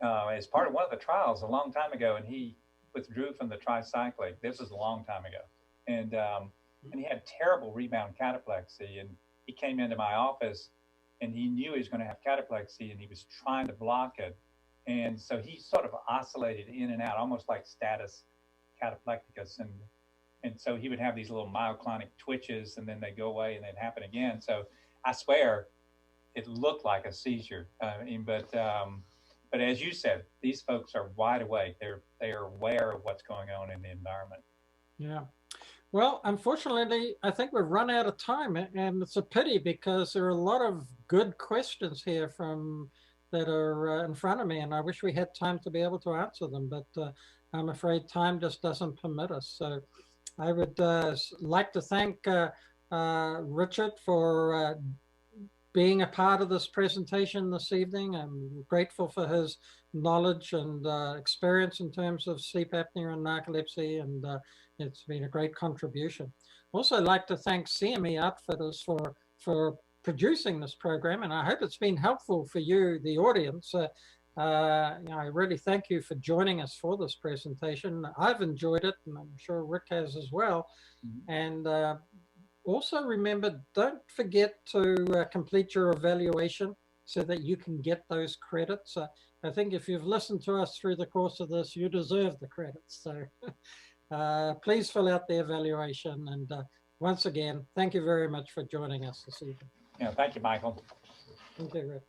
as part of one of the trials a long time ago, and he withdrew from the tricyclic. This was a long time ago, and he had terrible rebound cataplexy. And he came into my office, and he knew he was going to have cataplexy, and he was trying to block it. And so he sort of oscillated in and out, almost like status cataplecticus. And so he would have these little myoclonic twitches, and then they go away, and they'd happen again. So I swear, it looked like a seizure. But as you said, these folks are wide awake. They are aware of what's going on in the environment. Yeah. Well, unfortunately, I think we've run out of time, and it's a pity because there are a lot of good questions here that are in front of me, and I wish we had time to be able to answer them, but I'm afraid time just doesn't permit us. So I would like to thank Richard for being a part of this presentation this evening. I'm grateful for his knowledge and experience in terms of sleep apnea and narcolepsy, and it's been a great contribution. Also like to thank CME Outfitters for producing this program, and I hope it's been helpful for you, the audience. I really thank you for joining us for this presentation. I've enjoyed it, and I'm sure Rick has as well. And also remember, don't forget to complete your evaluation so that you can get those credits. I think if you've listened to us through the course of this, you deserve the credits. So please fill out the evaluation. And once again, thank you very much for joining us this evening. Yeah, thank you, Michael. Thank you, Rick.